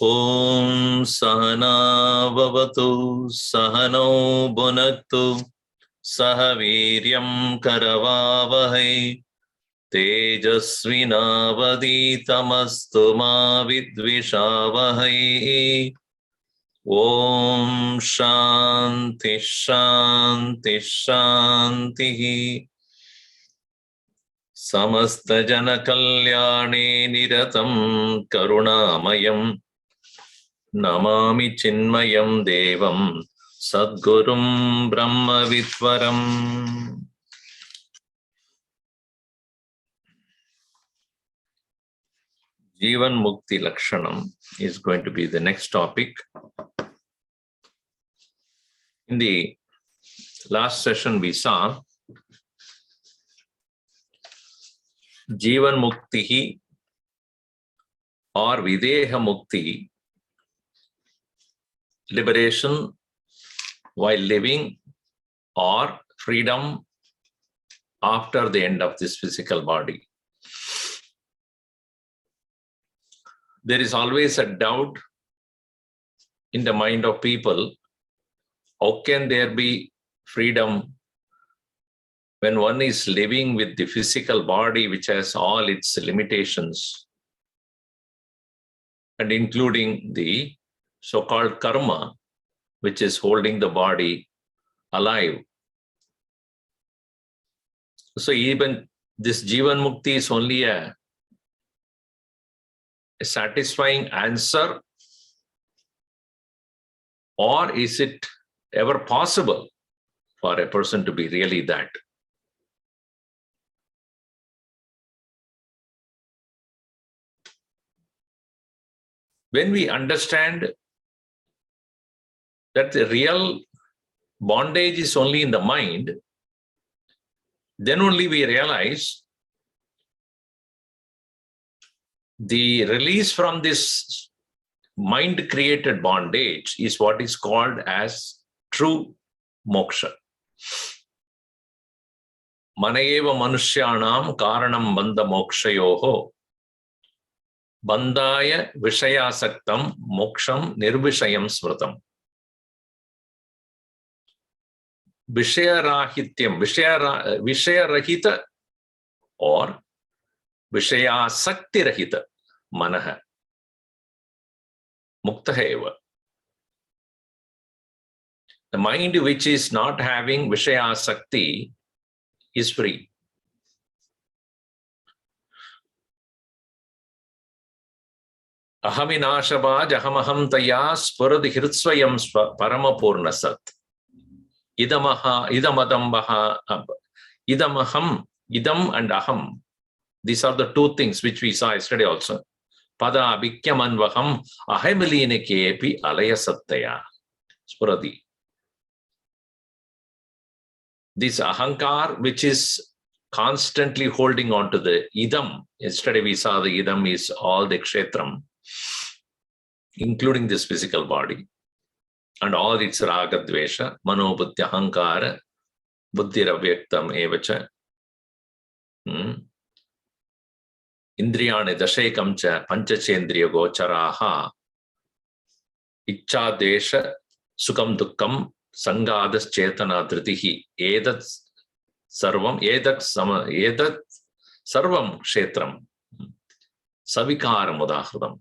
Om Sahana Vavatu Sahano Bhunaktu Sahaviryam Karavavahai Tejasvinavaditamastu ma vidvishavahai. Om Shanti Shanti Shanti. Samasta Jana Kalyane Niratam Karunamayam Namami Chinmayam Devam Sadgurum Brahma Vitvaram. Jivan Mukti Lakshanam is going to be the next topic. In the last session we saw Jivan Mukti or Videha Mukti, liberation while living or freedom after the end of this physical body. There is always a doubt in the mind of people, how can there be freedom when one is living with the physical body which has all its limitations and including the so-called karma which is holding the body alive. So even this Jivan Mukti is only a satisfying answer, or is it ever possible for a person to be really that? When we understand that the real bondage is only in the mind, then only we realize the release from this mind-created bondage is what is called as true moksha. Manayeva manushyanam karanam bandha mokshayoho bandhaya vishayasaktam moksham nirvishayam smritam. Vishayarahityam, Vishayarahita or Vishayasaktirahita Manaha Muktaha. The mind which is not having Vishayasakti is free. Ahaminashabaj ahamaham taya spuradi hirtsvayam paramapurnasat. Idamaha, idamadambaha, idamaham, idam and aham. These are the two things which we saw yesterday also. Pada abhikyamanvaham ahamiline kepi alaya sattaya. Spuradi. This ahankar which is constantly holding on to the idam. Yesterday we saw the idam is all the kshetram, including this physical body. And all its raga dvesha, mano buddhi ahankara, buddhi ravyaktam evacha. Indriyani dashekam cha panchachendriya gocharaha, ichcha desha sukam dukkam sangadas chetana dhritihi, edat sarvam kshetram, savikaram udahridam.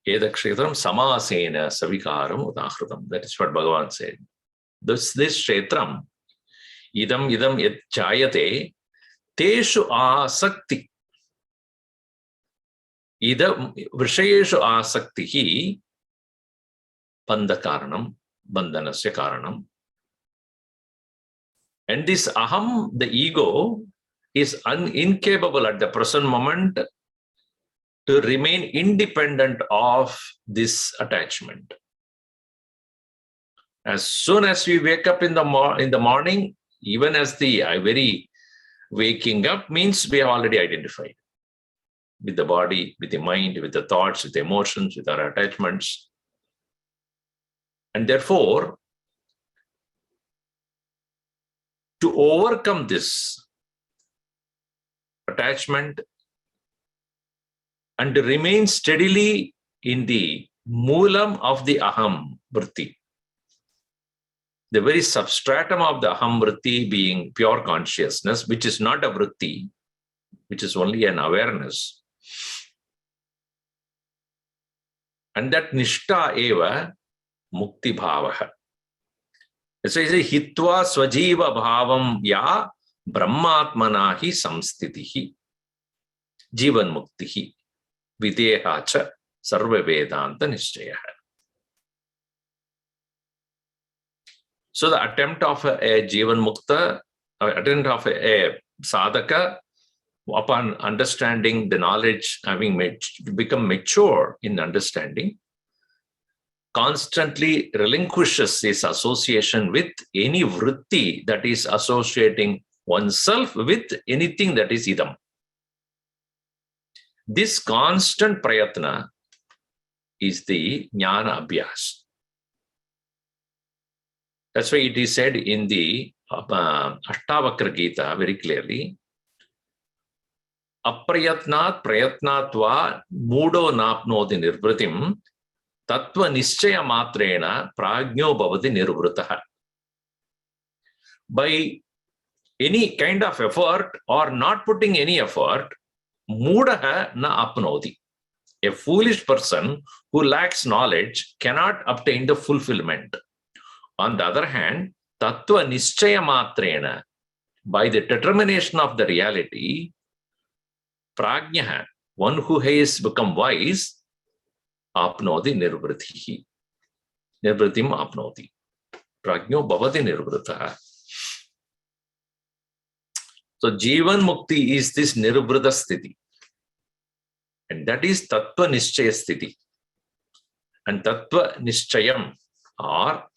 Edakshetram samasena savikaram udahridam. That is what Bhagavan said. This kshetram, idam yet chayate, teshu asakti. Idam vrishayeshu asaktihi bandhakaranam, bandhanasya karanam. And this aham, the ego, is incapable at the present moment to remain independent of this attachment. As soon as we wake up in the morning, even as the very waking up means we have already identified with the body, with the mind, with the thoughts, with the emotions, with our attachments. And therefore, to overcome this attachment and to remain steadily in the moolam of the aham vritti, the very substratum of the aham vritti being pure consciousness, which is not a vritti, which is only an awareness. And that nishta eva mukti bhavaha. So he says, hitva swajiva bhavam ya brahmatmanahi samstitihi jivan muktihi videha cha sarva vedanta nishchayaha. So the attempt of a jivan mukta, attempt of a sadhaka, upon understanding the knowledge, having become mature in understanding, constantly relinquishes his association with any vritti that is associating oneself with anything that is idam. This constant prayatna is the jnana abhyas. That's why it is said in the Ashtavakra Gita very clearly, aprayatnat prayatnatva mudo napnodi nirvritim tattva nischaya matrena prajno bhavati nirvritaha. By any kind of effort or not putting any effort, mudaha na apnodi. A foolish person who lacks knowledge cannot obtain the fulfillment. On the other hand, tattva nischaya matrena, by the determination of the reality, prajnaha, one who has become wise, apnodi nirvritihi. Nirvritim apnodi. Prajno bhavati nirvritaha. So Jivan Mukti is this nirvrita sthiti. And that is Tattva Nischaya sthiti. And Tattva Nischayam or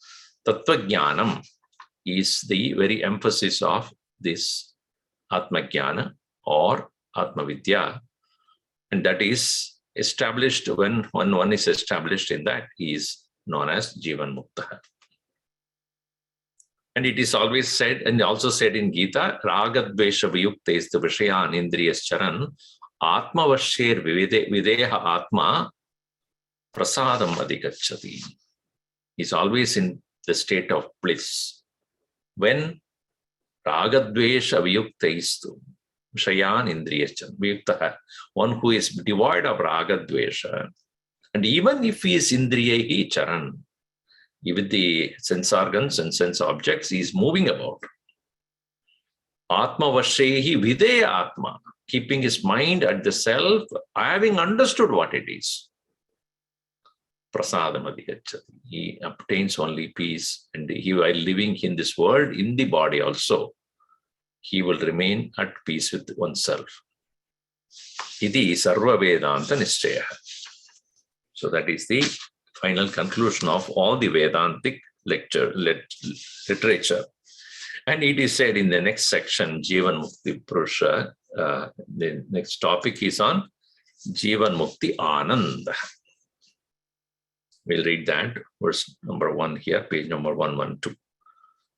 Tattva Jnanam is the very emphasis of this Atma Jnana or Atma Vidya. And that is established when one is established in that, he is known as Jivan Mukta. And it is always said, and also said in Gita, Ragadvesha Vayuktes the Vishayan Indriyas Charan, Atma Vasher Videha Atma Prasadam Adhikachati. He's always in the state of bliss. When Ragadvesha Vayuktes Vishayan Indriyas Charan, Vayuktaha, one who is devoid of Ragadvesha, and even if he is Indriyahi Charan, with the sense organs and sense objects, he is moving about. Atma Vashehi Videya Atma, keeping his mind at the self, having understood what it is. Prasadam adhikachati. He obtains only peace, and he, while living in this world, in the body also, he will remain at peace with oneself. Iti sarva vedanta nishchaya. So that is the final conclusion of all the Vedantic literature. And it is said in the next section, Jivan Mukti Purusha, the next topic is on Jivan Mukti Ananda. We'll read that, verse number 1 here, page number 112.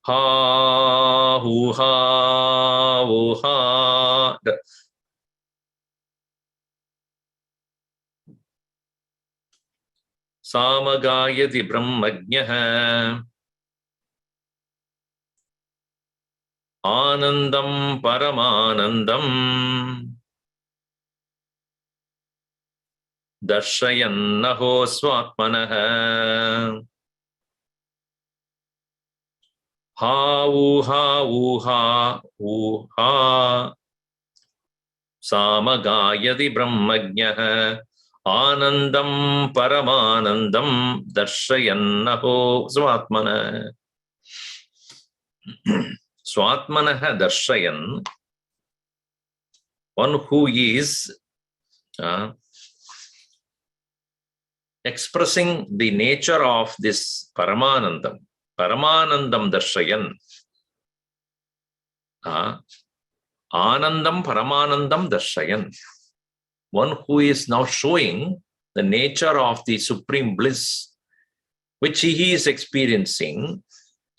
Ha, hu, ha, hu, ha. Samagayati brahmajnah anandam paramanandam darshayannaho swatmanah ha samagayati brahmajnah Anandam Paramanandam Darshayannaho Swatmana. Swatmanaha darshayan, one who is expressing the nature of this Paramanandam darshayan, Anandam Paramanandam darshayan, one who is now showing the nature of the supreme bliss which he is experiencing.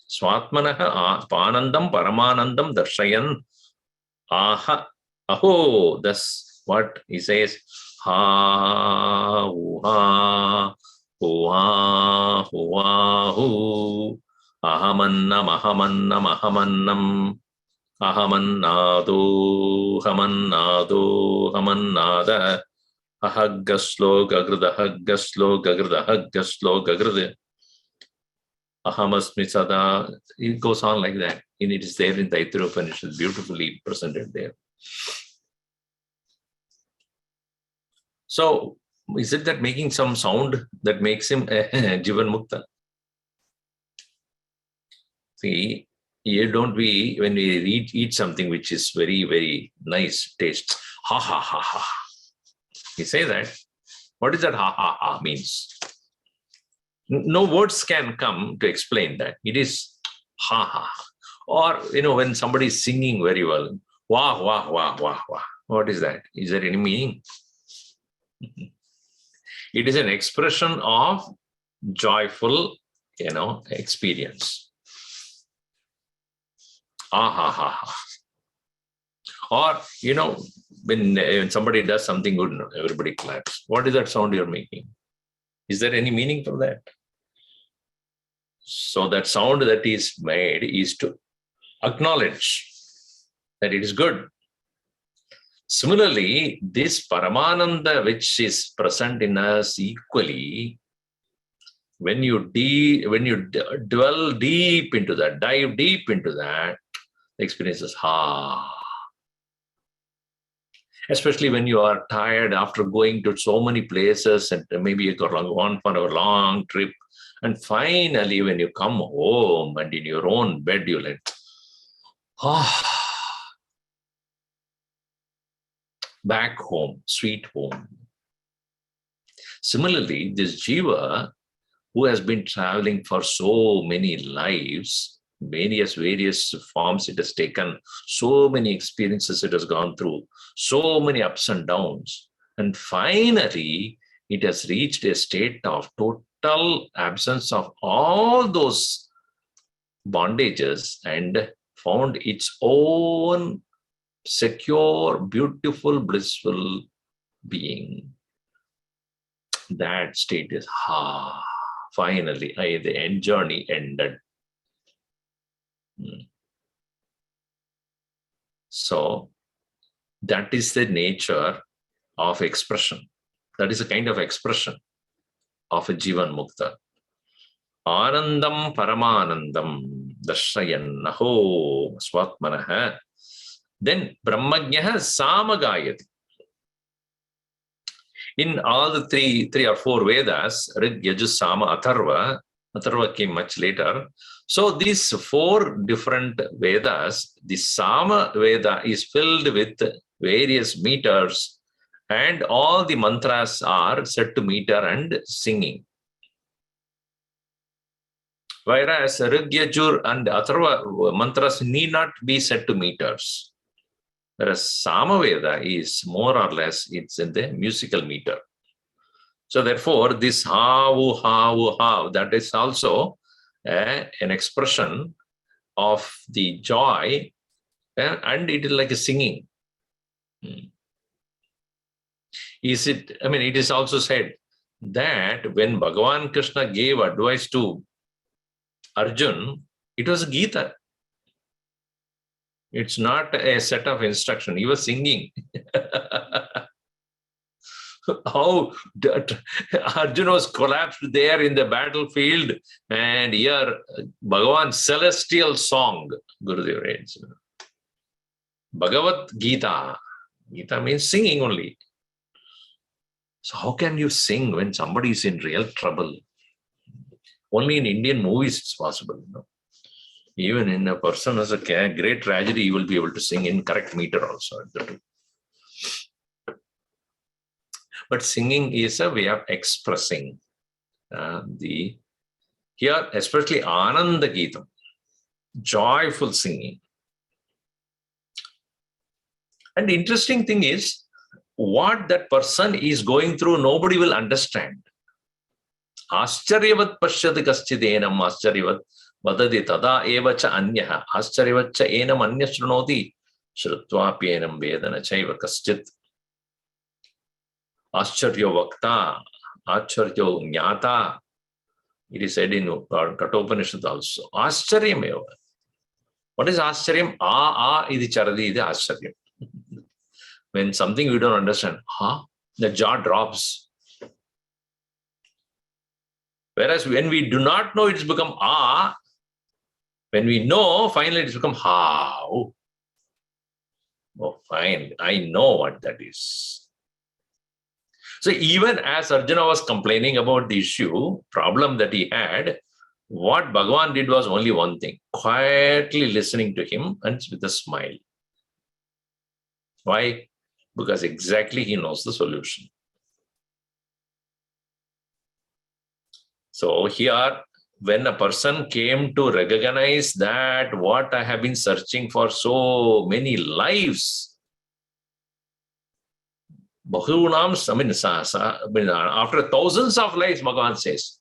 Swatmanaha Anandam Paramanandam darshayan, aho, that's what he says. Ha, hu, ha, hu, ha, hu, ha, hu, ahamannam, ahamannam, ahamannam, ahamannado, hamannado, hamannada, ahaggaslo, gagrada, haggaslo, gagrada, haggaslo, gagrada, ahamasmi sada. It goes on like that. And it is there in the Taittiriya Upanishad, beautifully presented there. So, is it that making some sound that makes him Jivan Mukta? See, here don't we, when we eat something which is very, very nice taste, ha ha ha ha. You say that. What is that ha ha ha means? No words can come to explain that. It is ha ha. Or, when somebody is singing very well, wah, wah, wah, wah, wah. What is that? Is there any meaning? It is an expression of joyful, experience. Ah, ha, ha, ha. Or, when somebody does something good, everybody claps. What is that sound you're making? Is there any meaning for that? So that sound that is made is to acknowledge that it is good. Similarly, this Paramananda which is present in us equally, when you dwell deep into that, dive deep into that, the experience is especially when you are tired after going to so many places and maybe you got on for a long trip, and finally when you come home and in your own bed, you're like, back home, sweet home. Similarly, this jiva who has been traveling for so many lives, various forms it has taken, so many experiences it has gone through, so many ups and downs, and finally it has reached a state of total absence of all those bondages and found its own secure, beautiful, blissful being. That state is finally, the end journey ended. So that is the nature of expression. That is a kind of expression of a Jivan Mukta. Anandam Paramanandam Darshayan Naho Swatmanaha. Then Brahmajnaha Samagayati. In all the three or four Vedas, Rig, Yajus, Sama, Atharva came much later. So these four different Vedas, the Sama Veda is filled with various meters and all the mantras are set to meter and singing. Whereas Rig, Yajur and Atharva mantras need not be set to meters. Whereas Samaveda is more or less, it's in the musical meter. So therefore, this ha, that is also an expression of the joy, and it is like a singing. It is also said that when Bhagavan Krishna gave advice to Arjun, it was Gita. It's not a set of instruction. He was singing. How Arjuna was collapsed there in the battlefield, and here Bhagavan's celestial song, Gurudev reads. Bhagavad Gita. Gita means singing only. So how can you sing when somebody is in real trouble? Only in Indian movies it's possible. Even in a person as a great tragedy, you will be able to sing in correct meter also. But singing is a way of expressing here, especially Ananda Geetam, joyful singing. And the interesting thing is, what that person is going through, nobody will understand. Ascharyavat pashyati kaschidenam ascharyavat vadati tada evacha anyaha ascharyavatcha enam anya shrunoti shrutvapi vedana chaiva kaschit. Ascharyo vakta, ascharyo jnata. It is said in Kathopanishad also. Ascharyam. What is Ascharyam? Idi charadi, idi Ascharyam. When something we don't understand, the jaw drops. Whereas when we do not know, it's become when we know, finally it's become how. Oh, fine, I know what that is. So even as Arjuna was complaining about the problem that he had, what Bhagavan did was only one thing, quietly listening to him and with a smile. Why? Because exactly he knows the solution. So here, when a person came to recognize that what I have been searching for so many lives, after thousands of lives, Bhagavan says,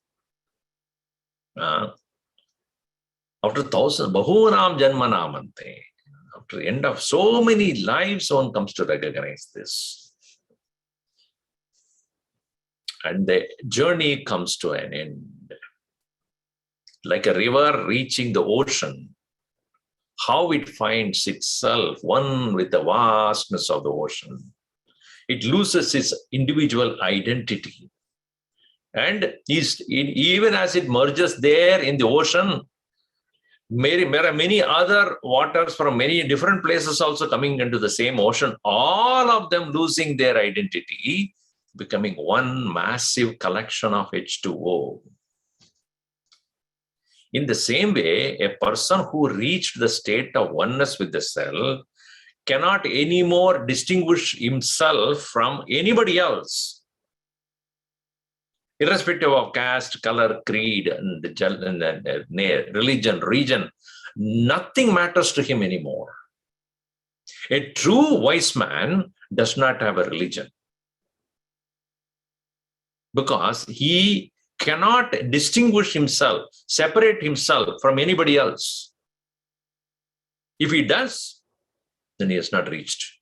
after thousands, Bahunam Janmanamante, after the end of so many lives, one comes to recognize this. And the journey comes to an end. Like a river reaching the ocean, how it finds itself one with the vastness of the ocean. It loses its individual identity. And even as it merges there in the ocean, there are many other waters from many different places also coming into the same ocean, all of them losing their identity, becoming one massive collection of H2O. In the same way, a person who reached the state of oneness with the self cannot anymore distinguish himself from anybody else, irrespective of caste, color, creed, and religion, region. Nothing matters to him anymore. A true wise man does not have a religion because he cannot distinguish himself, separate himself from anybody else. If he does, then he has not reached.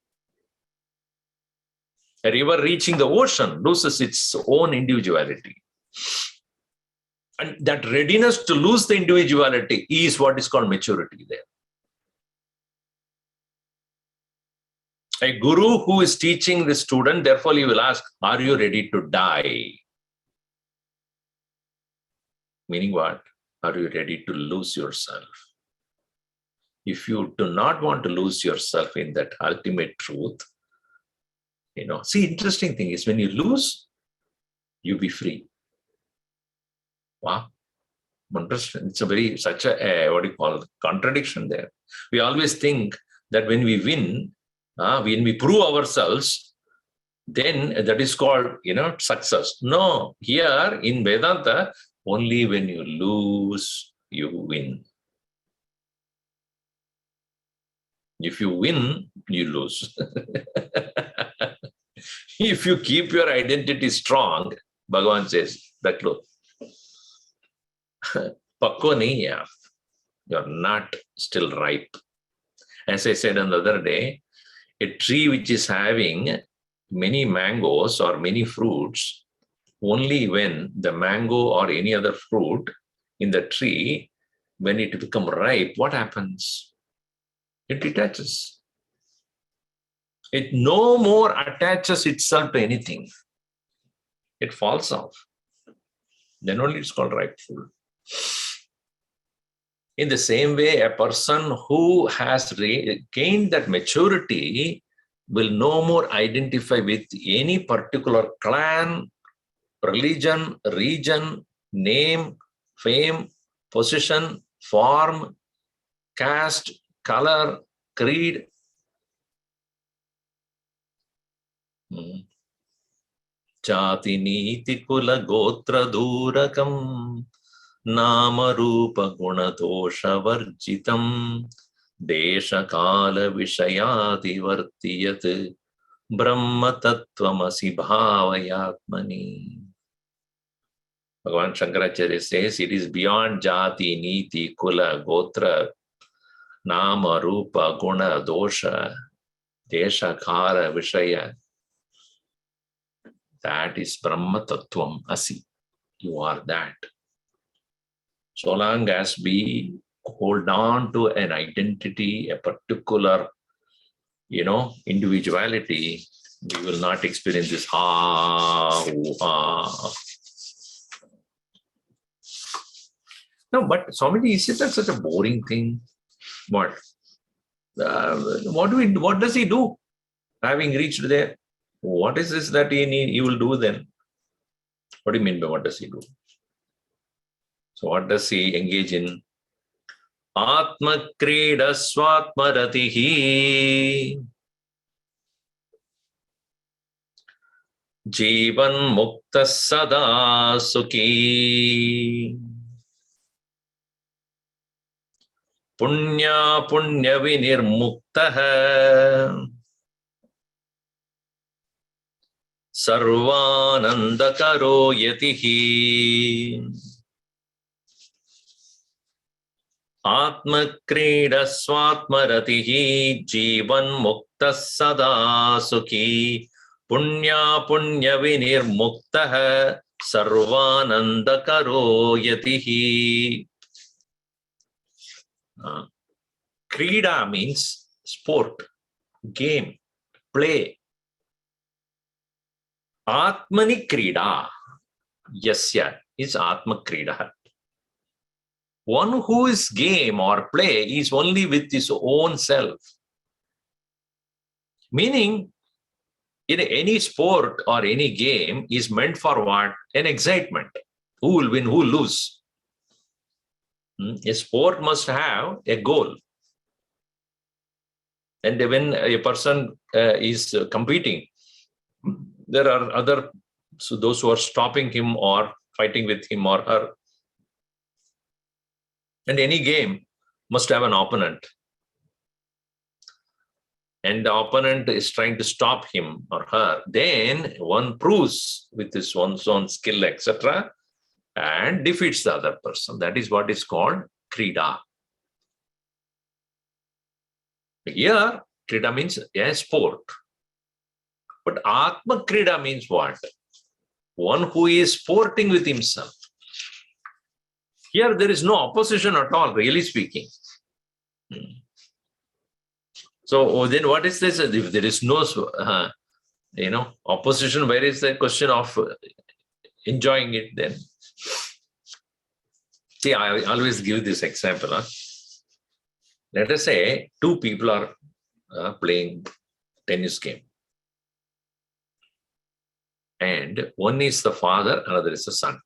A river reaching the ocean loses its own individuality. And that readiness to lose the individuality is what is called maturity there. A guru who is teaching the student, therefore he will ask, are you ready to die? Meaning what? Are you ready to lose yourself? If you do not want to lose yourself in that ultimate truth, see, interesting thing is when you lose, you be free. Wow. Interesting. It's such a contradiction there. We always think that when we win, when we prove ourselves, then that is called, success. No, here in Vedanta, only when you lose, you win. If you win, you lose. If you keep your identity strong, Bhagavan says, that look, you're not still ripe. As I said on the other day, a tree which is having many mangoes or many fruits, only when the mango or any other fruit in the tree, when it becomes ripe, what happens? It detaches. It no more attaches itself to anything. It falls off. Then only it's called rightful. In the same way, a person who has gained that maturity will no more identify with any particular clan, religion, region, name, fame, position, form, caste, color, creed. Jati niti kula gotra durakam nama rupa guna dosha varjitam desha kala vishayati vartiyat brahma tattvamasi bhavayatmani. Bhagavan Shankaracharya says it is beyond jati, niti, kula, gotra, nama, rupa, guna, dosha, desha, kala, vishaya. That is Brahma Tattvam Asi. You are that. So long as we hold on to an identity, a particular, individuality, we will not experience this ha. No, but Swamiji, is it such a boring thing? What? What does he do? Having reached there, what is this that he will do then? What do you mean by what does he do? So what does he engage in? Atma krida swatmaratihi Jivan mukta sada sukhi Punya punya vinirmuktaha Sarvananda karo yatihi Atma krida swatmaratihi Jivan mukta sada sukhi Punya punya vinirmuktaha Sarvananda karo yatihi. Krida means sport, game, play. Atmani krida, yasya is Atma krida. One who is game or play is only with his own self. Meaning, in any sport or any game is meant for what? An excitement. Who will win, who will lose? A sport must have a goal. And when a person is competing, there are those who are stopping him or fighting with him or her. And any game must have an opponent. And the opponent is trying to stop him or her. Then one proves with his one's own skill, etc., and defeats the other person. That is what is called krida. Here, krida means a sport. But Atma krida means what? One who is sporting with himself. Here, there is no opposition at all, really speaking. So then what is this? If there is no, opposition, where is the question of enjoying it then? See, I always give this example. Let us say two people are playing tennis game. And one is the father, another is the son.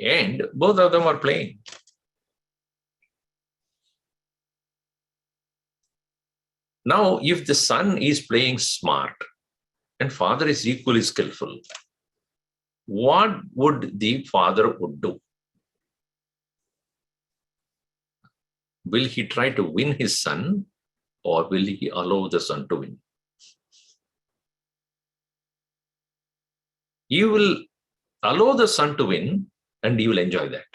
And both of them are playing. Now, if the son is playing smart and father is equally skillful, what would the father would do? Will he try to win his son or will he allow the son to win? He will allow the son to win and he will enjoy that.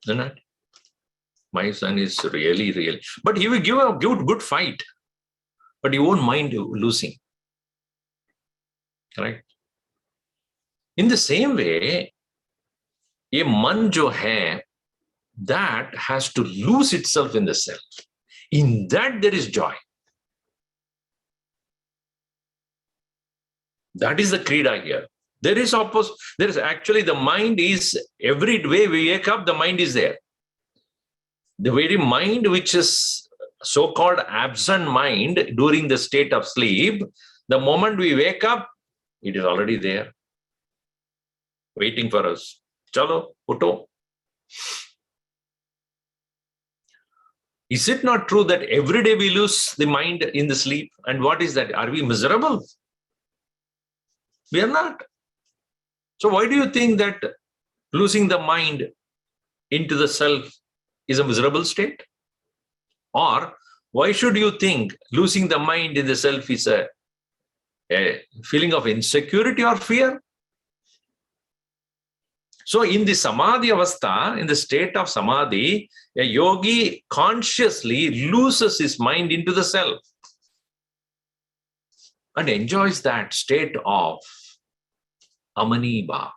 Isn't it? My son is really, really, but he will give a good fight, but he won't mind losing. Correct? In the same way, a man jo hai, that has to lose itself in the self. In that there is joy. That is the krida here. There is actually the mind is, every way we wake up, the mind is there. The very mind which is so-called absent mind during the state of sleep, the moment we wake up, it is already there, waiting for us. Chalo, uto. Is it not true that every day we lose the mind in the sleep? And what is that? Are we miserable? We are not. So why do you think that losing the mind into the self is a miserable state? Or why should you think losing the mind in the self is a feeling of insecurity or fear? So in the samadhi avastha, in the state of samadhi, a yogi consciously loses his mind into the self and enjoys that state of amaniba,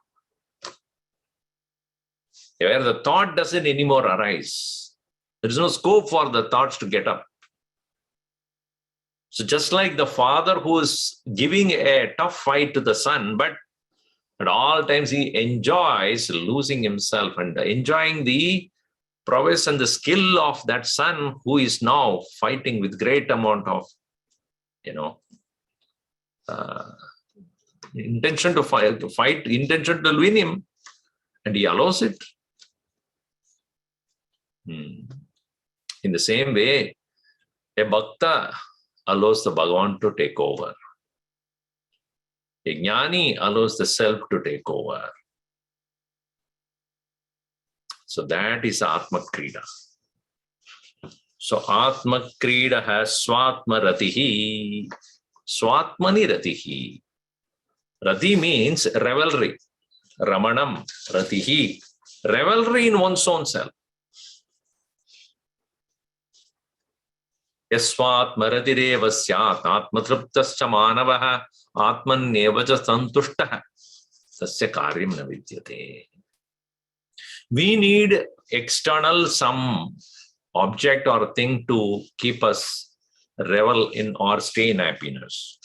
where the thought doesn't anymore arise. There is no scope for the thoughts to get up. So just like the father who is giving a tough fight to the son, but at all times he enjoys losing himself and enjoying the prowess and the skill of that son who is now fighting with great amount of, intention to fight, intention to win him, and he allows it. In the same way, a bhakta allows the Bhagavan to take over. A jnani allows the self to take over. So that is Atma Krida. So Atma Krida has Swatma Ratihi. Swatmani Ratihi. Rati means revelry. Ramanam Ratihi. Revelry in one's own self. Yaswatmaratireva syat atmatriptascha manavaha atmannevaja santushtaha tasya karyam na vidyate. We need external some object or thing to keep us revel in or stay in happiness.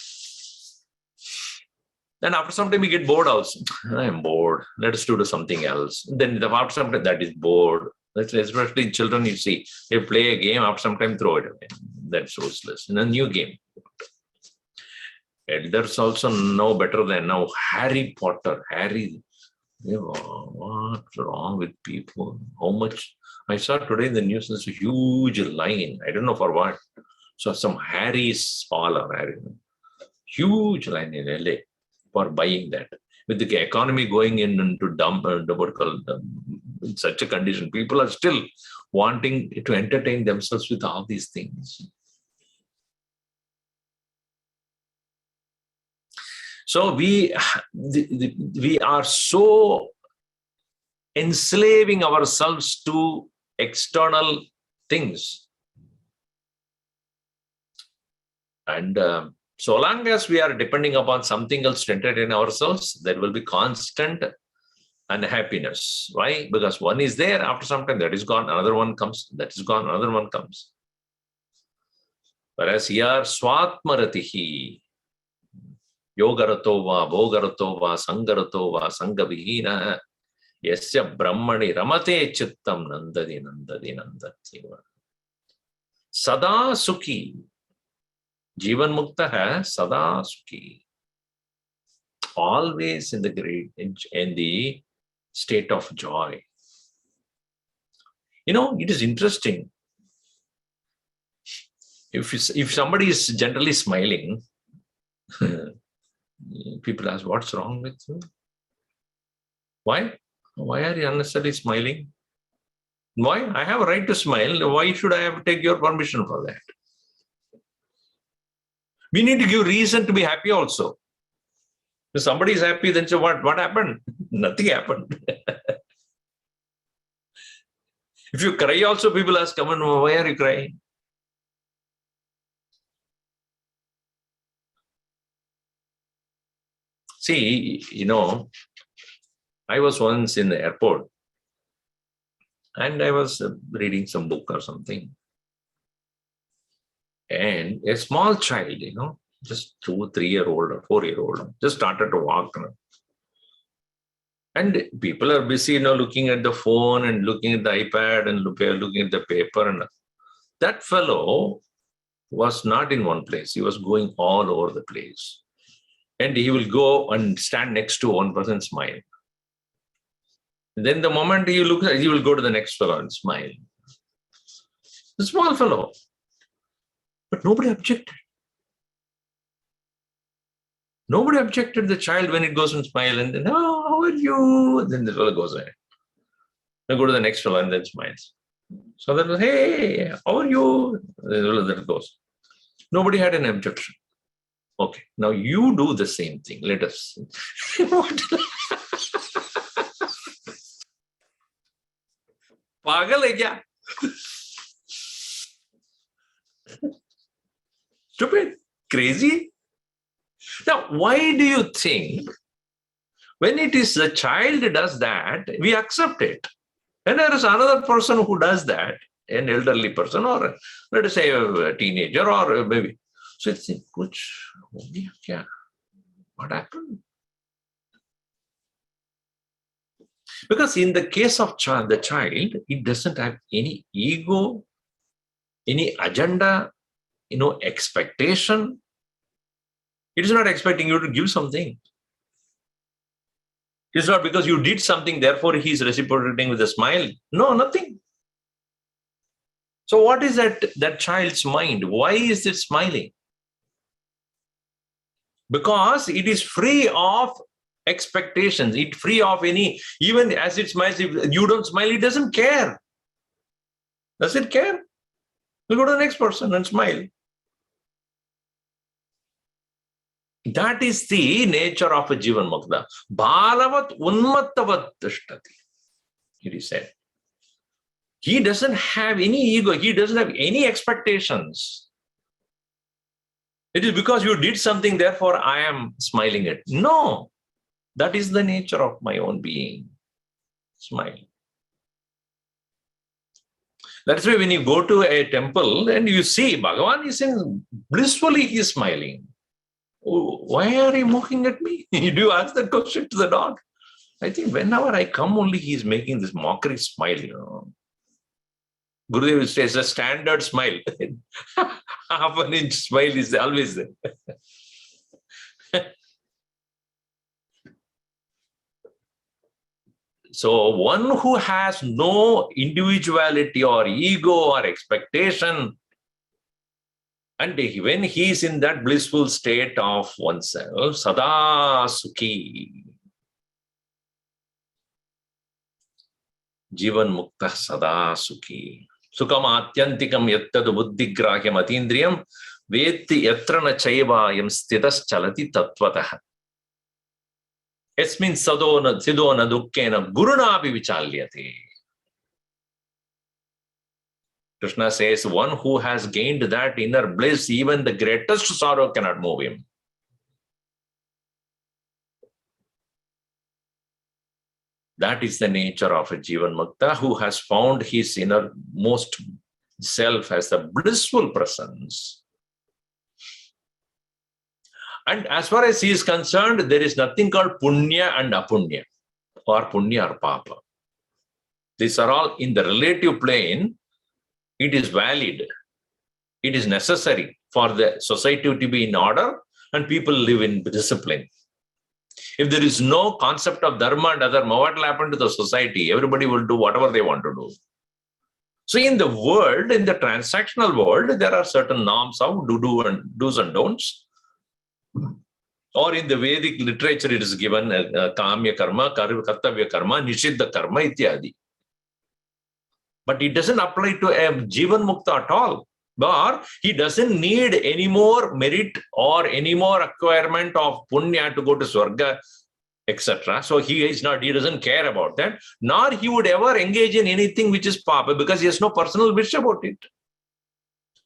Then after some time we get bored also. I'm bored. Let us do something else. Then after some time that is bored. Especially children, you see, they play a game, after some time throw it away. That's useless. In a new game. Elders also know better than now. Harry Potter, what's wrong with people? How much? I saw today in the news, there's a huge line. I don't know for what. So some Harry's parlor, huge line in LA for buying that. With the economy going into in such a condition, people are still wanting to entertain themselves with all these things. So we are so enslaving ourselves to external things. And so long as we are depending upon something else to entertain ourselves, there will be constant unhappiness. Why? Because one is there, after some time that is gone, another one comes, that is gone, another one comes. Whereas here, Swatmaratihi, Yogarato va, Bhogarato va, Sangarato va, Sangavihina, Yasya Brahmani Ramate Chittam Nandadi Nandadi Nandati. Sada Sukhi. Jivan Mukta hai Sada Sukhi. Always in the state of joy. It is interesting. If somebody is generally smiling, people ask, what's wrong with you? Why? Why are you unnecessarily smiling? Why? I have a right to smile. Why should I have to take your permission for that? We need to give reason to be happy also. If somebody is happy, then say, what happened? Nothing happened. If you cry also, people ask, come on, why are you crying? See, I was once in the airport and I was reading some book or something. And a small child, just 2, 3-year-old or 4-year-old, just started to walk. And people are busy, looking at the phone and looking at the iPad and looking at the paper. And that fellow was not in one place. He was going all over the place. And he will go and stand next to one person, smile. Then the moment you look, he will go to the next fellow and smile. The small fellow. But nobody objected. Nobody objected the child when it goes and smile and then, oh, how are you? And then the fellow goes away. Then go to the next fellow and then smiles. So that was, hey, how are you? Then it goes. Nobody had an objection. Okay, now you do the same thing. Let us see. What? Pagal hai kya? Stupid, crazy. Now, why do you think when it is the child does that, we accept it? And there is another person who does that, an elderly person, or let us say a teenager, or a baby. So it's what happened? Because in the case of the child, it doesn't have any ego, any agenda, expectation. It is not expecting you to give something. It's not because you did something, therefore he is reciprocating with a smile. No, nothing. So what is that child's mind? Why is it smiling? Because it is free of expectations. It's free of any, even as it smiles, if you don't smile, it doesn't care. Does it care? You go to the next person and smile. That is the nature of a Jivan Mukta. Balavat unmattavat tishtati. It is said. He doesn't have any ego. He doesn't have any expectations. It is because you did something, therefore I am smiling at. No, that is the nature of my own being. Smile. That's why when you go to a temple and you see Bhagavan is saying blissfully he is smiling. Why are you mocking at me? Do you ask that question to the dog? I think whenever I come only he is making this mockery smile, Gurudev says a standard smile. Half an inch smile is always there. So one who has no individuality or ego or expectation, and when he is in that blissful state of oneself, sada sukhi, jivan mukta sada sukhi, sukham atyantikam yattadu buddhigrahyam atindriyam vetti yatra na chaivayam sthitas chalati tatvatah. Esmin sadona sidona dukkena gurunapi vichalyate. Krishna says, one who has gained that inner bliss, even the greatest sorrow cannot move him. That is the nature of a Jivan Mukta who has found his innermost self as the blissful presence. And as far as he is concerned, there is nothing called punya and apunya, or punya or papa. These are all in the relative plane. It is valid. It is necessary for the society to be in order and people live in discipline. If there is no concept of dharma and adharma, what will happen to the society? Everybody will do whatever they want to do. So in the world, in the transactional world, there are certain norms of do's and don'ts. Or in the Vedic literature, it is given kamya karma, kartavya karma, nishiddha karma, ityadi. But it doesn't apply to a Jivan Mukta at all. Or he doesn't need any more merit or any more acquirement of punya to go to Swarga, etc. So he doesn't care about that. Nor he would ever engage in anything which is papa because he has no personal wish about it.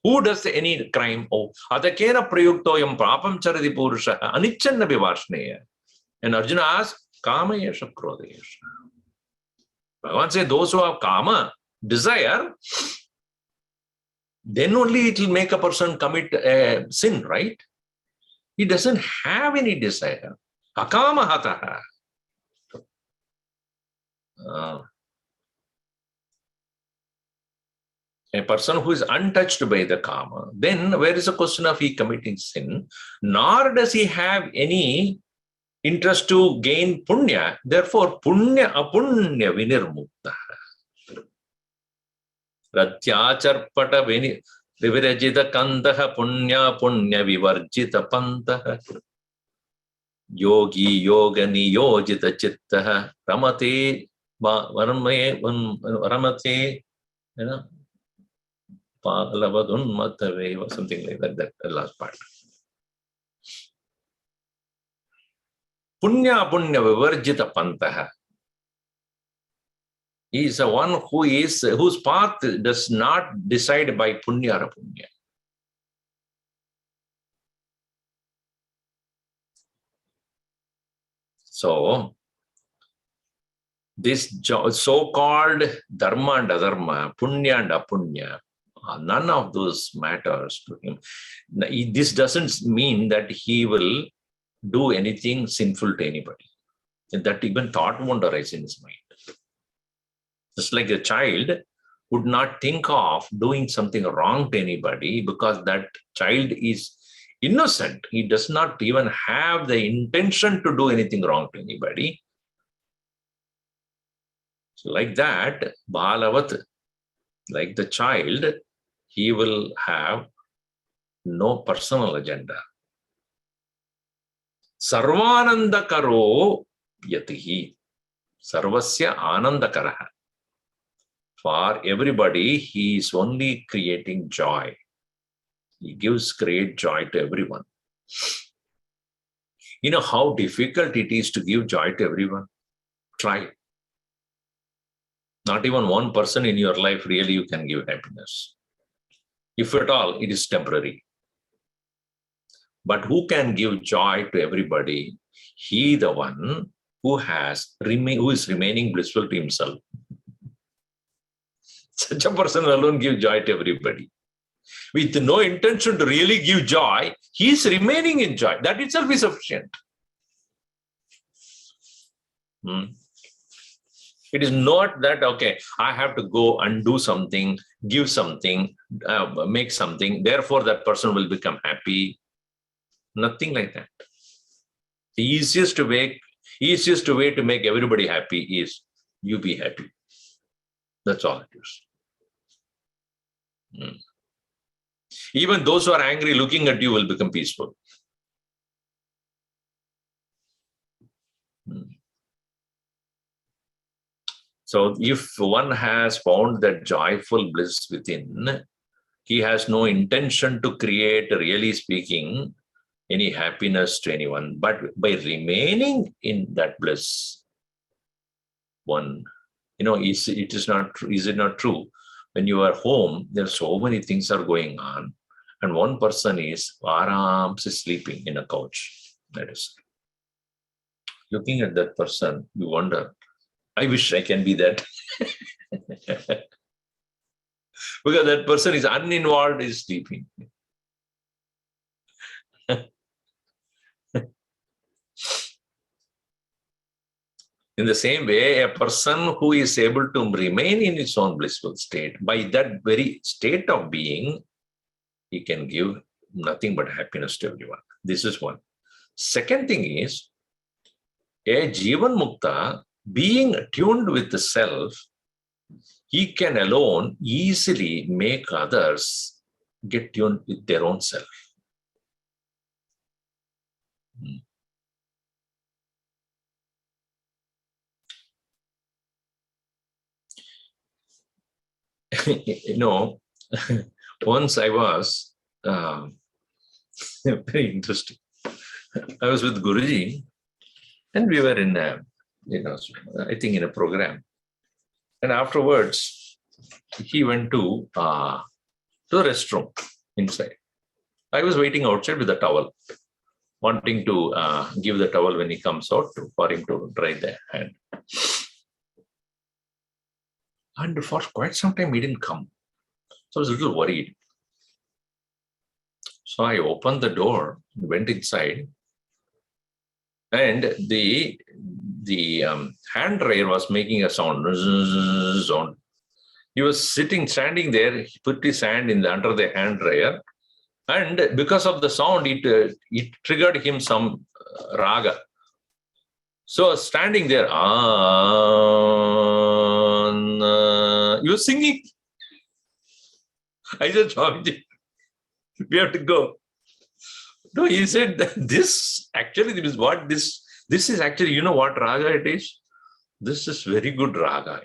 Who does any crime? Oh, adakena prayuktoyam papam charadi purusha anichanna vivarshneya. And Arjuna asks, kama yesha krodha yesha. Bhagavan says, those who have kama, desire, then only it will make a person commit a sin, right? He doesn't have any desire. Akama hataha. A person who is untouched by the kama, then where is the question of he committing sin? Nor does he have any interest to gain punya. Therefore, punya apunya vinirmukta. Ratyacharpata vivirajita kantaha punya punya vivarjita pantaha. Yogi yoga niyojita chittaha ramate ramate, you know, palavadunmatave, something like that, that last part. Punya punya vivarjita pantaha. He is the one whose path does not decide by punya or apunya. So, this so-called dharma and adharma, punya and apunya, none of those matters to him. This doesn't mean that he will do anything sinful to anybody. That even thought won't arise in his mind. Just like a child would not think of doing something wrong to anybody because that child is innocent. He does not even have the intention to do anything wrong to anybody. So like that, Balavat, like the child, he will have no personal agenda. Sarvananda karo yatihi. Sarvasya anandakaraha. For everybody, he is only creating joy. He gives great joy to everyone. You know how difficult it is to give joy to everyone? Try. Not even one person in your life really you can give happiness. If at all, it is temporary. But who can give joy to everybody? He, the one who is remaining blissful to himself. Such a person alone gives joy to everybody. With no intention to really give joy, he is remaining in joy. That itself is sufficient. It is not that, okay, I have to go and do something, give something, make something, therefore that person will become happy. Nothing like that. The easiest way to make everybody happy is you be happy. That's all it is. Even those who are angry looking at you will become peaceful. So if one has found that joyful bliss within, he has no intention to create, really speaking, any happiness to anyone. But by remaining in that bliss, one, is it not true? When you are home, there are so many things are going on, and one person is sleeping in a couch. That is. Looking at that person, you wonder, I wish I can be that. Because that person is uninvolved, is sleeping. In the same way, a person who is able to remain in his own blissful state, by that very state of being, he can give nothing but happiness to everyone. This is one. Second thing is, a Jivan Mukta, being attuned with the self, he can alone easily make others get tuned with their own self. Once I was, very interesting. I was with Guruji, and we were in I think in a program. And afterwards, he went to the restroom inside. I was waiting outside with a towel, wanting to give the towel when he comes out for him to dry the hand. And for quite some time, he didn't come. So I was a little worried. So I opened the door, went inside, and the hand dryer was making a sound. He was standing there, he put his hand under the hand dryer, and because of the sound, it triggered him some raga. So standing there, you're singing. I said, Swamiji, we have to go. No, he said that this is what this is actually, you know what raga it is? This is very good raga,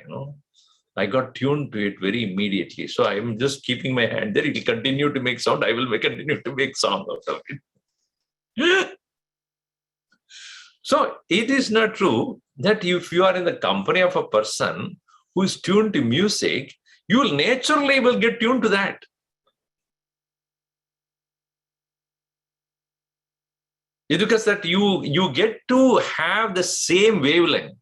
I got tuned to it very immediately. So I'm just keeping my hand there. It will continue to make sound. I will continue to make sound out of it. So it is not true that if you are in the company of a person who is tuned to music, you will naturally get tuned to that. It's because that you get to have the same wavelength.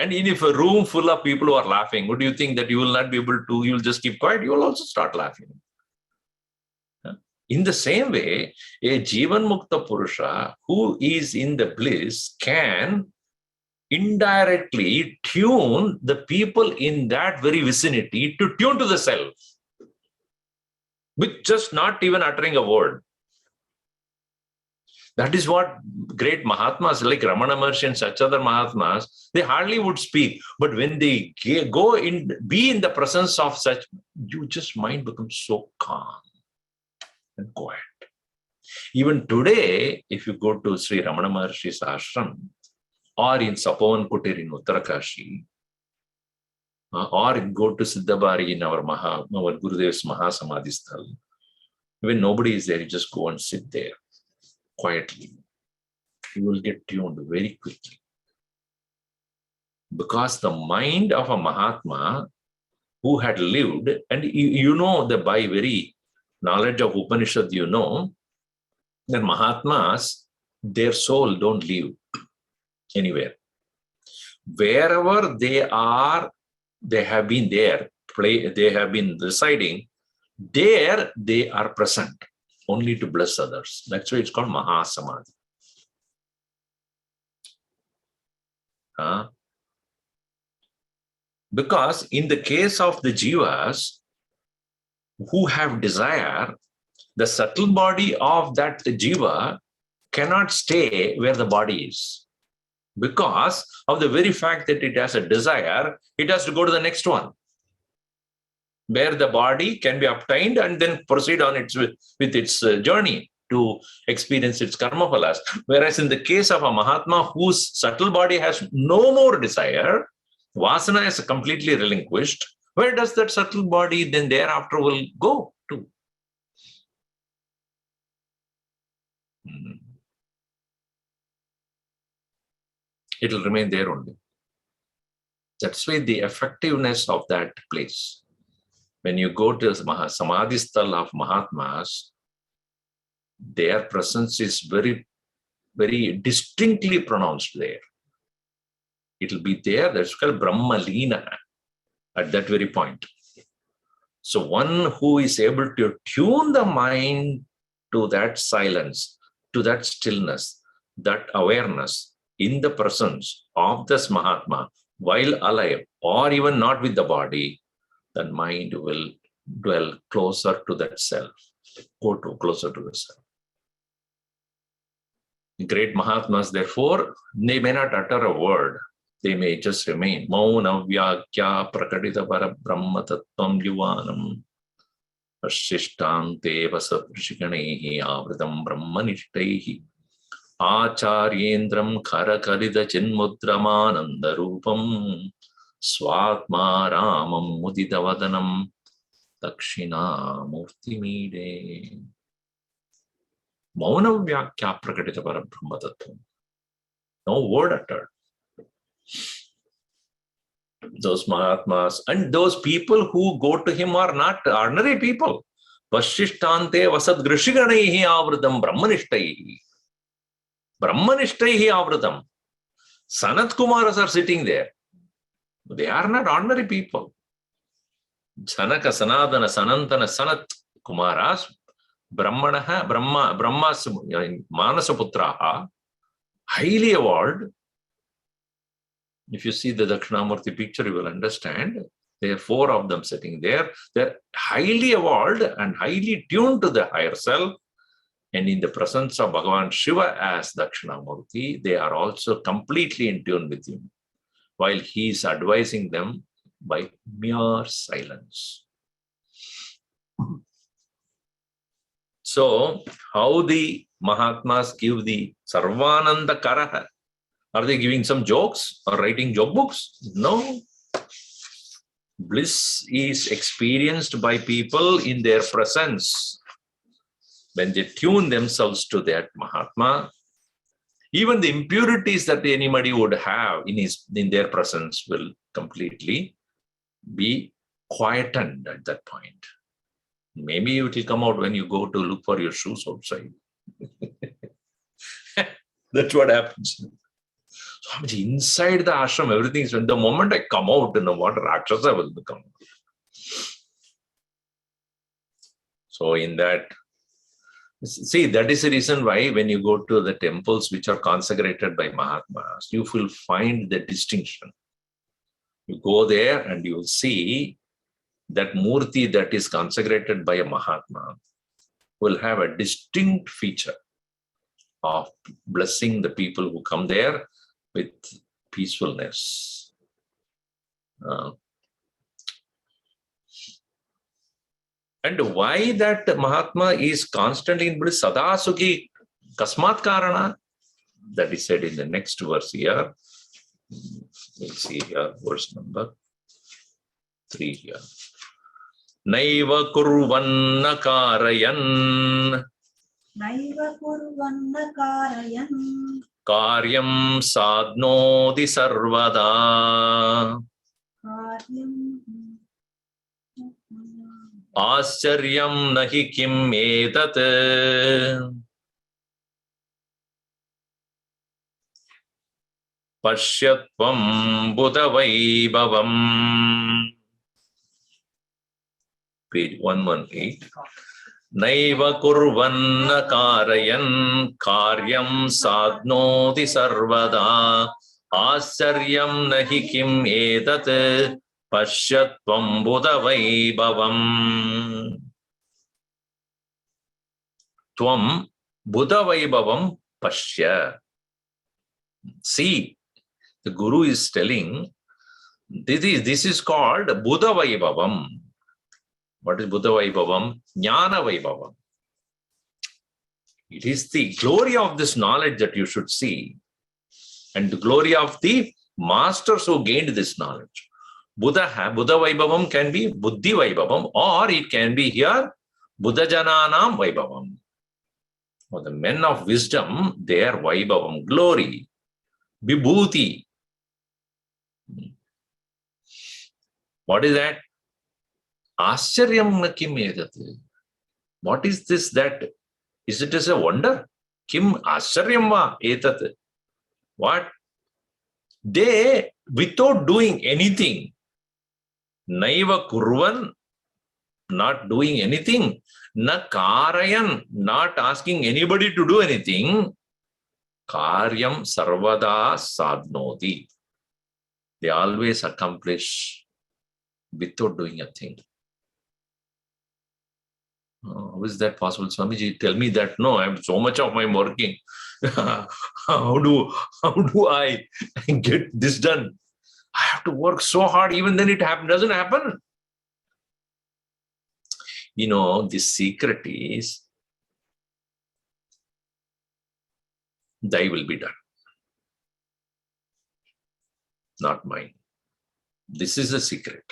And if a room full of people who are laughing, would you think that you will not be able to, you'll just keep quiet? You will also start laughing. In the same way, a Jivan Mukta Purusha who is in the bliss can indirectly tune the people in that very vicinity to tune to the self, with just not even uttering a word. That is what great Mahatmas like Ramana Maharshi and such other Mahatmas, they hardly would speak. But when they go in, be in the presence of such, you just mind becomes so calm and quiet. Even today, if you go to Sri Ramana Maharshi's ashram, or in Sapovan Kutir in Uttarakashi, or go to Siddhabari in our Gurudev's Mahasamadhisthal, when nobody is there, you just go and sit there quietly. You will get tuned very quickly. Because the mind of a Mahatma who had lived, and that by very knowledge of Upanishad, that Mahatmas, their soul don't live anywhere. Wherever they are, they have been there, they have been residing, there they are present, only to bless others. That's why it's called Mahasamadhi. Because in the case of the jivas who have desire, the subtle body of that jiva cannot stay where the body is. Because of the very fact that it has a desire, it has to go to the next one, where the body can be obtained and then proceed on with its journey to experience its karma phalas. Whereas in the case of a Mahatma whose subtle body has no more desire, Vasana is completely relinquished, where does that subtle body then thereafter will go to? It will remain there only. That's why the effectiveness of that place. When you go to Samadhisthal of Mahatmas, their presence is very, very distinctly pronounced there. It will be there, that's called Brahmalina at that very point. So one who is able to tune the mind to that silence, to that stillness, that awareness in the presence of this Mahatma while alive or even not with the body, the mind will dwell closer to that self, closer to the self. Great Mahatmas, therefore, they may not utter a word. They may just remain. Mauna vyakya prakadita para brahma tattvam yuvanam ashtishtante vasaprishiganehi avridam brahmanishtaihi acharyendram karakalida chinmudramananda rupam swatma ramam muditavadanam dakshina murti mide. Mauna vyakya prakadita para brahma tattvam. No word uttered. Those Mahatmas and those people who go to him are not ordinary people. Vashishtante vasad grishiganehi avridam brahmanishtaihi. Brahmanishtaihi avridam. Sanat Kumaras are sitting there. They are not ordinary people. Janaka, Sanadana, Sanantana, Sanat Kumaras, Brahmanaha, Brahmas, Manasaputraha, highly evolved. If you see the Dakshinamurti picture, you will understand. There are 4 of them sitting there. They're highly evolved and highly tuned to the higher self. And in the presence of Bhagavan Shiva as Dakshinamurti, they are also completely in tune with him, while he is advising them by mere silence. So, how the Mahatmas give the Sarvananda Karaha? Are they giving some jokes or writing joke books? No. Bliss is experienced by people in their presence. When they tune themselves to that Mahatma, even the impurities that anybody would have in their presence will completely be quietened at that point. Maybe it will come out when you go to look for your shoes outside. That's what happens. So inside the ashram, everything is, when the moment I come out in the water, Rakshasa will become. So in that, see, that is the reason why when you go to the temples which are consecrated by Mahatmas, you will find the distinction. You go there and you will see that Murti that is consecrated by a Mahatma will have a distinct feature of blessing the people who come there with peacefulness. And why that Mahatma is constantly in bliss, Sada Sukhi Kasmat Karana? That is said in the next verse here. We'll see here, verse number 3 here. Naiva kurvanna karayan. Naiva kurvanna karayan. Karyam sadnodi sarvada. Karyam. Ascharya nahi kim etat. Pashyatvam Buddha Vaibhavam. Page 118. Naiva kurvanna karayan karyam sadnoti sarvada. Ascharya nahi kim etat. Pashyatvam Buddha Vaibhavam. Tvam Buddha Vaibhavam Pashya. See, the Guru is telling, this is called Buddha Vaibhavam. What is Buddha Vaibhavam? Jnana Vaibhavam. It is the glory of this knowledge that you should see, and the glory of the masters who gained this knowledge. Buddha Vaibhavam can be Buddhi Vaibhavam, or it can be here Buddha Jananam Vaibhavam. For the men of wisdom, their Vaibhavam, glory, Vibhuti. What is that? Ascharyam na kim etat. What is this that? Is it as a wonder? Kim ascharyam va etat. What? They, without doing anything, naiva kurvan, not doing anything, na karayan, not asking anybody to do anything, karyam sarvada sadnoti. They always accomplish without doing a thing. How is that possible, Swamiji? Tell me that. No, I have so much of my working. How do I get this done? I have to work so hard, even then it doesn't happen. You know, the secret is, thy will be done, not mine. This is the secret.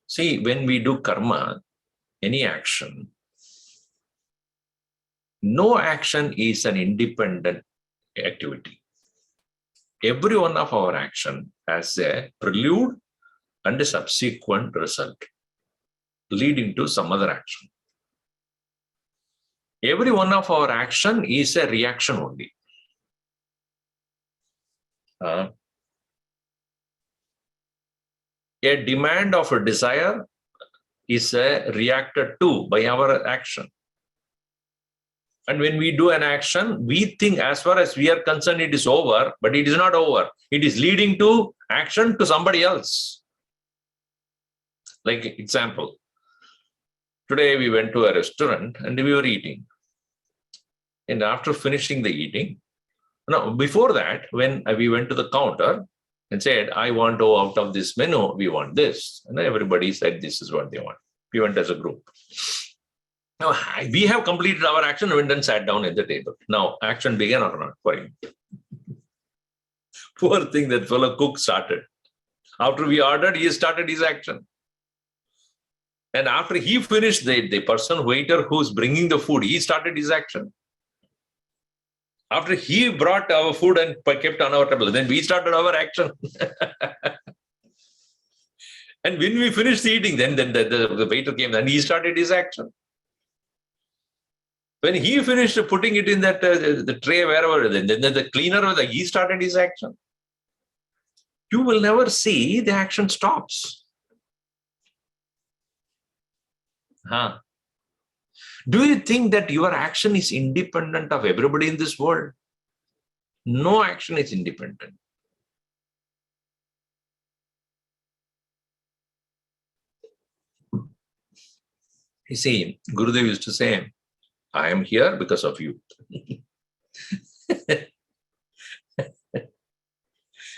See, when we do karma, any action, no action is an independent activity. Every one of our action has a prelude and a subsequent result leading to some other action. Every one of our action is a reaction only. A demand of a desire is reacted to by our action. And when we do an action, we think as far as we are concerned, it is over, but it is not over. It is leading to action to somebody else. Like example, Today we went to a restaurant and we were eating. And after finishing the eating, no, before that, when we went to the counter and said, I want to, out of this menu, we want this. And everybody said, this is what they want. We went as a group. Now, we have completed our action, went and sat down at the table. Now, action began or not for him? Poor thing, that fellow cook started. After we ordered, he started his action. And after he finished, the person, waiter who's bringing the food, he started his action. After he brought our food and kept on our table, then we started our action. And when we finished eating, then the waiter came and he started his action. When he finished putting it in that the tray, wherever, then the cleaner, he started his action. You will never see the action stops. Do you think that your action is independent of everybody in this world? No action is independent. You see, Gurudev used to say, I am here because of you.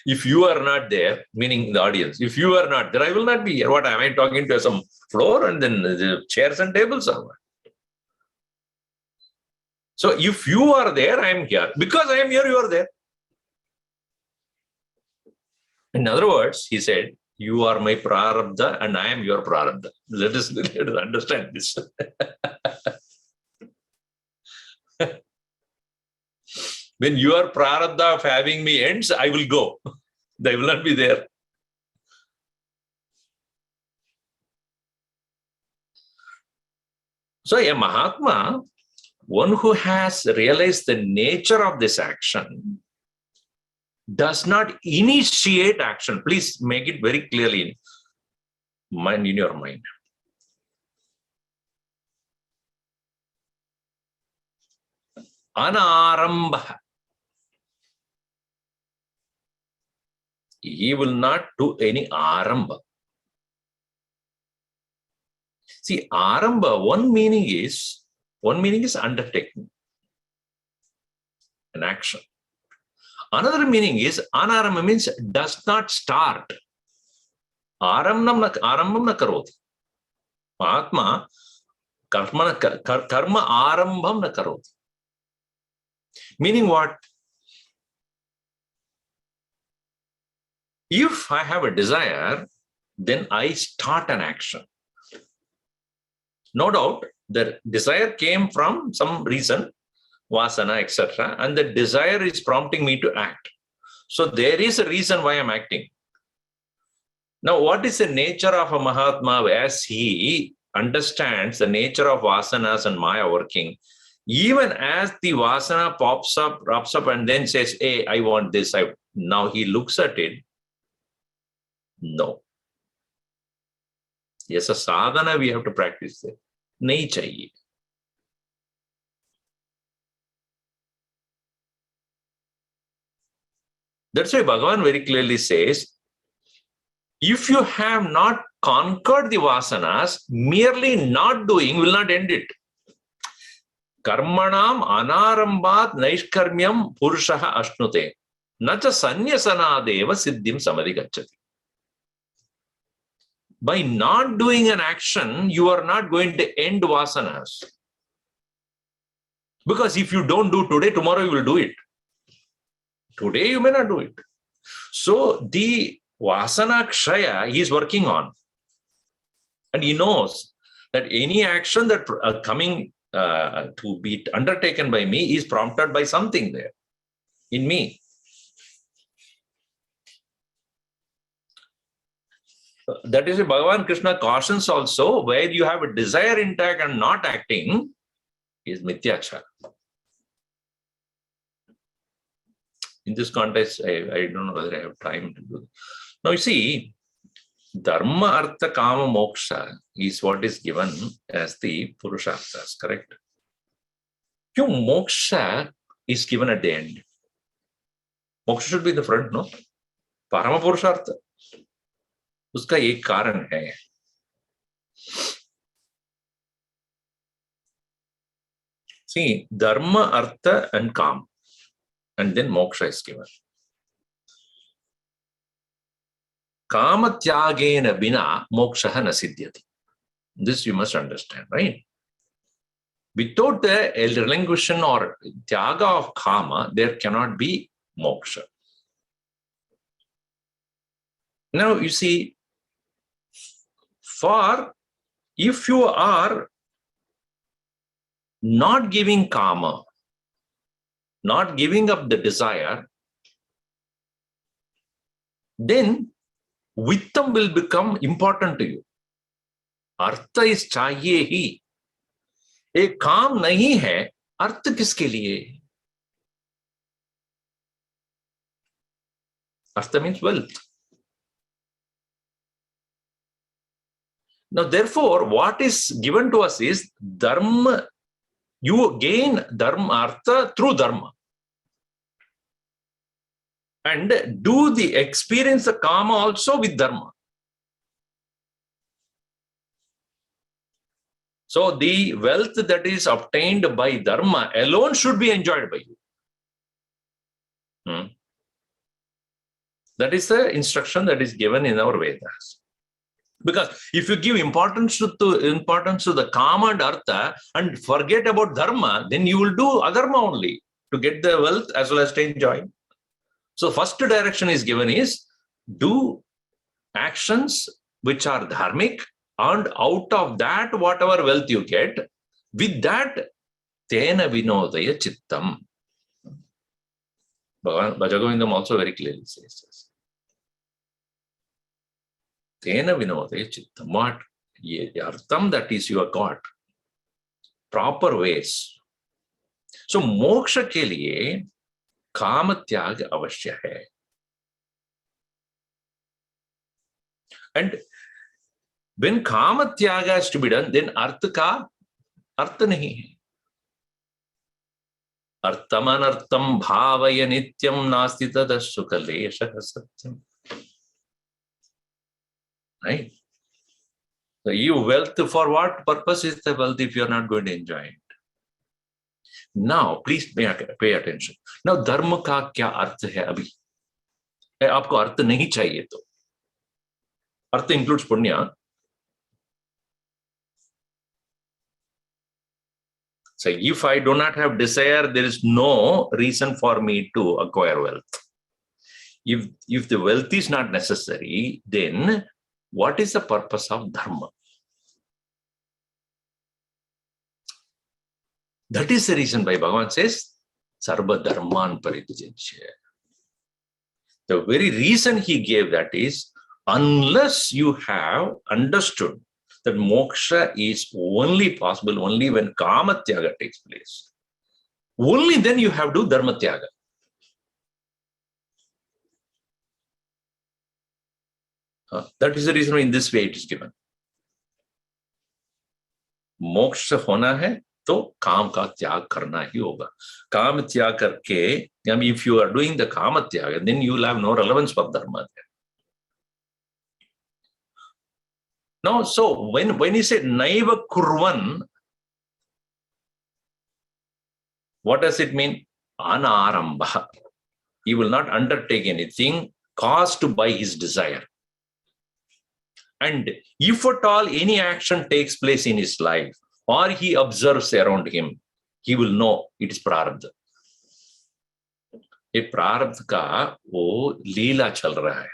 If you are not there, meaning the audience, if you are not there, I will not be here. What am I talking to? Some floor and then the chairs and tables are? So if you are there, I am here. Because I am here, you are there. In other words, he said, you are my prarabdha and I am your prarabdha. Let us understand this. When your prarabdha of having me ends, I will go. They will not be there. So a Mahatma, one who has realized the nature of this action, does not initiate action. Please make it very clearly in your mind. Anarambha. He will not do any arambha. See, arambha, one meaning is undertaking, an action. Another meaning is anarambha means does not start. Arambham na karoti. Mahatma karma arambham na karoti. Meaning what? If I have a desire, then I start an action. No doubt, the desire came from some reason, vasana, etc. And the desire is prompting me to act. So there is a reason why I'm acting. Now, what is the nature of a Mahatma as he understands the nature of vasanas and Maya working? Even as the vasana pops up and then says, hey, I want this. Now he looks at it. No. Yes, a sadhana we have to practice it. Nahi chahiye. That's why Bhagavan very clearly says, if you have not conquered the vasanas, merely not doing will not end it. Karmanam anarambhat naishkarmyam purushaha ashnute. Nacha sanyasanadeva siddhim samadhi gacchati. By not doing an action, you are not going to end vasanas. Because if you don't do today, tomorrow you will do it. Today you may not do it. So the vasana kshaya he is working on. And he knows that any action that coming to be undertaken by me is prompted by something there in me. That is why Bhagavan Krishna cautions also, where you have a desire intact and not acting is mityachara. In this context, I don't know whether I have time to do this. Now you see, dharma, artha, kama, moksha is what is given as the purusharthas, correct? Your moksha is given at the end. Moksha should be in the front, no? Parama purushartha. उसका एक कारण है See, dharma, artha, and kam. And then moksha is given. Kama tyagena bina moksha na siddhyati. This you must understand, right? Without the relinquishing or tyaga of kama, there cannot be moksha. Now, you see, if you are not giving kama, not giving up the desire, then vittam will become important to you. Artha is chahiye hi. एक काम नहीं है, अर्थ किसके लिए? Artha means wealth. Now, therefore, what is given to us is dharma. You gain dharma, artha through dharma. And do the experience the kama also with dharma. So the wealth that is obtained by dharma alone should be enjoyed by you. That is the instruction that is given in our Vedas. Because if you give importance to the kama and artha and forget about dharma, then you will do adharma only to get the wealth as well as to enjoy. So first direction is given is do actions which are dharmic, and out of that, whatever wealth you get, with that, tena vinodaya chittam. Bhajagovindam also very clearly says this. Tena vinodaya chittam. What? Artham, that is your God. Proper ways. So moksha ke liye kama tyag avashya hai. And when kama tyaga has to be done, then artha ka artha nahi hai. Artham anartham bhavaya nityam nasti tadassu kalesha satyam. Right? So you wealth, for what purpose is the wealth if you are not going to enjoy it? Now, please pay attention. Now, dharma ka kya artha hai abhi? Aapko artha nahi chahiye to. Artha includes punya. So if I do not have desire, there is no reason for me to acquire wealth. If the wealth is not necessary, then what is the purpose of dharma? That is the reason why Bhagavan says, Sarva Dharman Paritijajya. The very reason he gave that is, unless you have understood that moksha is only possible only when kama tyaga takes place, only then you have to do dharma tyaga. That is the reason why in this way it is given. Moksha hona hai, तो काम का त्याग करना ही होगा. काम त्याग करके, I mean, if you are doing the kama tyaga, then you will have no relevance for dharma there. Now, so when he said naiva kurvan, what does it mean? Anarambha. He will not undertake anything caused by his desire. And if at all any action takes place in his life, or he observes around him, he will know it is prarabdha. ये प्रारब्ध का वो लीला चल रहा है.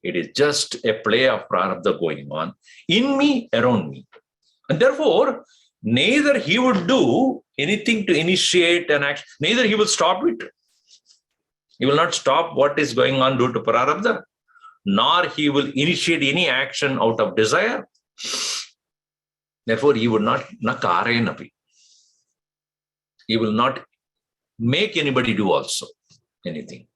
It is just a play of prarabdha going on in me, around me. And therefore, neither he would do anything to initiate an action, neither he will stop it. He will not stop what is going on due to prarabdha, nor he will initiate any action out of desire. Therefore, he would not nakarenapi. He will not make anybody do also anything.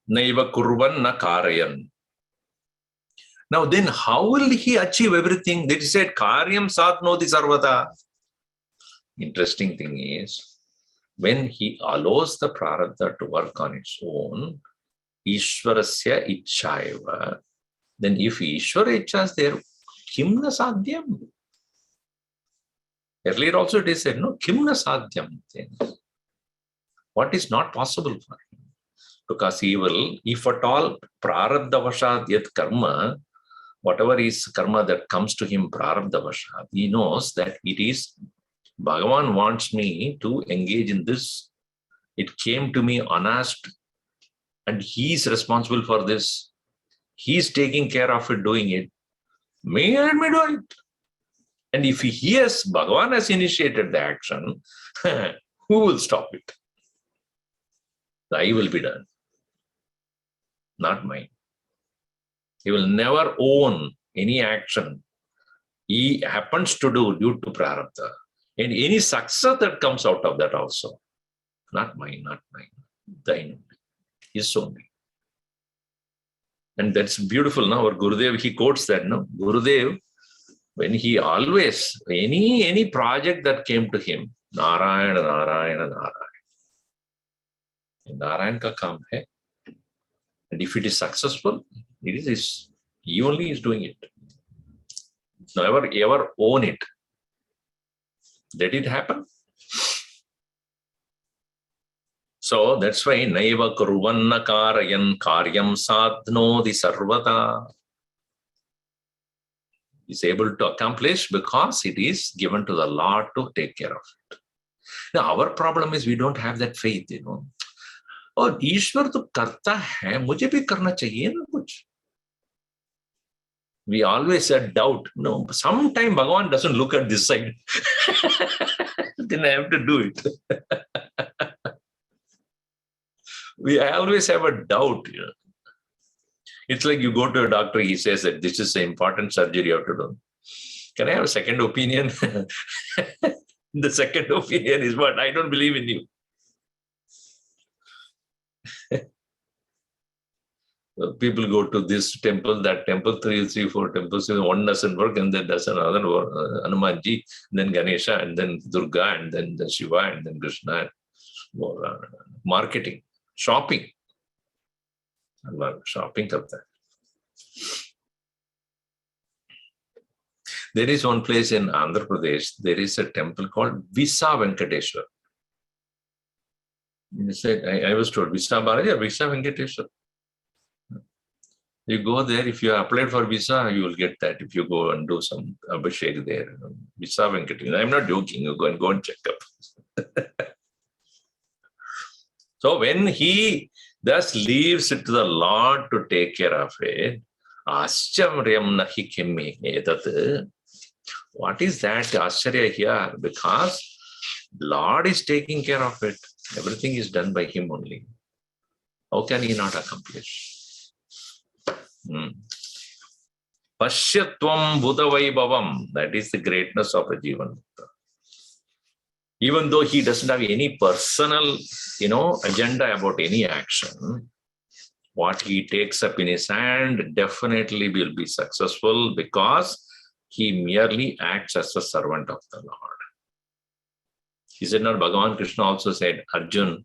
Naiva kurvan na karayan. Now then, how will he achieve everything? That he said, karyam satnoti sarvata. interesting thing is, when he allows the prarabdha to work on its own, Ishwarasya Ichchaiva, then if Ishwara Ichcha is there, Kim na sadhyam? Earlier also it is said, no, Kim na sadhyam? What is not possible for him? Because he will, if at all, prarabdha vashad yat karma, whatever is karma that comes to him, prarabdha vashad, he knows that it is, Bhagavan wants me to engage in this. It came to me unasked, and he is responsible for this. He is taking care of it, doing it. May I do it. And if Bhagavan has initiated the action, who will stop it? Thy will be done, not mine. He will never own any action he happens to do due to prarabdha. And any success that comes out of that also, not mine, thine, his only. And that's beautiful. Now our Gurudev, he quotes that, no? Gurudev, when he always, any project that came to him, Narayana, Narayana, Narayana. Narayan ka kaam hai. And if it is successful, it is his. He only is doing it. Never ever own it. Let it happen. So that's why Naiva Kuruvanna Karayan Karyam Sadhnodi Sarvata is able to accomplish because it is given to the Lord to take care of it. Now our problem is we don't have that faith, you know. और ईश्वर तो करता है, मुझे भी करना चाहिए ना कुछ. We always had doubt. No, sometime Bhagavan doesn't look at this side. Then I have to do it. We always have a doubt. You know. It's like you go to a doctor, he says that this is an important surgery you have to do. Can I have a second opinion? The second opinion is what? I don't believe in you. People go to this temple, that temple, three, four temples, one doesn't work, and then does another work, Hanumanji, then Ganesha, and then Durga, and then the Shiva, and then Krishna. Marketing, shopping. Shopping karta hai. There is one place in Andhra Pradesh, there is a temple called Visa Venkateshwar. I was told, Visa Balaji or Visa Venkateshwar. You go there, if you applied for visa, you will get that. If you go and do some abhishek there, Visa Venkateshwar. I'm not joking, you go and check up. So when he thus leaves it to the Lord to take care of it, Aschamryam nahi kimme etat. What is that Ascharya here? Because Lord is taking care of it. Everything is done by him only. How can he not accomplish? Pashyatvam Bhutavaibhavam. That is the greatness of a Jivan Mukta. Even though he doesn't have any personal, agenda about any action, what he takes up in his hand definitely will be successful because he merely acts as a servant of the Lord. He said, not Bhagavan Krishna also said, Arjun,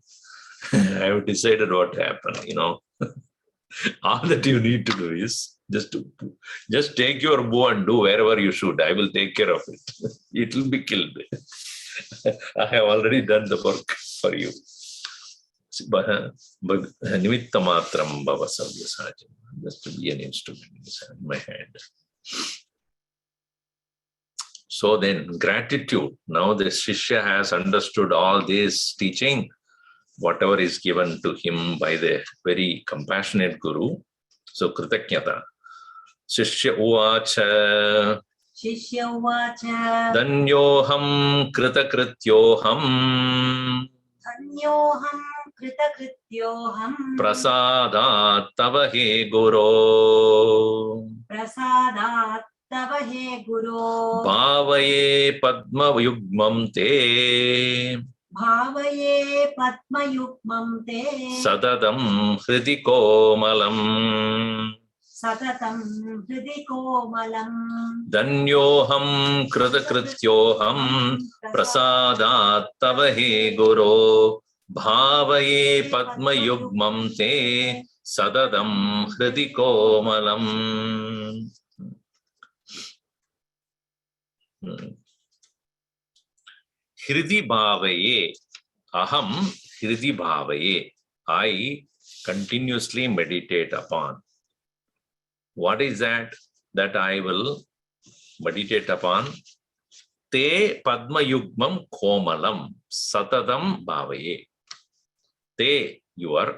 I have decided what happened, All that you need to do is just take your bow and do wherever you shoot. I will take care of it. It will be killed. I have already done the work for you. Nimitta matram bhava savyasajam. Just to be an instrument in my hand. So then, gratitude. Now the Shishya has understood all this teaching, whatever is given to him by the very compassionate Guru. So, Kritaknyata. Shishya uvacha. Shishya uvacha. Danyoham kritakrityoham. Danyoham kritakrityoham. Prasadat tava he guru. Prasadat tava he guru. Bhavaye padma yugmam te. Bhavaye padma yugmam te. Sadadam hriti komalam. सततं हृदि कोमलम् धन्योऽहं कृतकृत्योऽहं प्रसादात् तव हे गुरो भावये पद्मयुग्मं ते सततं हृदि कोमलम् हृदि भावये aham hridi bhavaye. I continuously meditate upon. What is that I will meditate upon? Te padma yugmam komalam satadam bhavaye. Te, your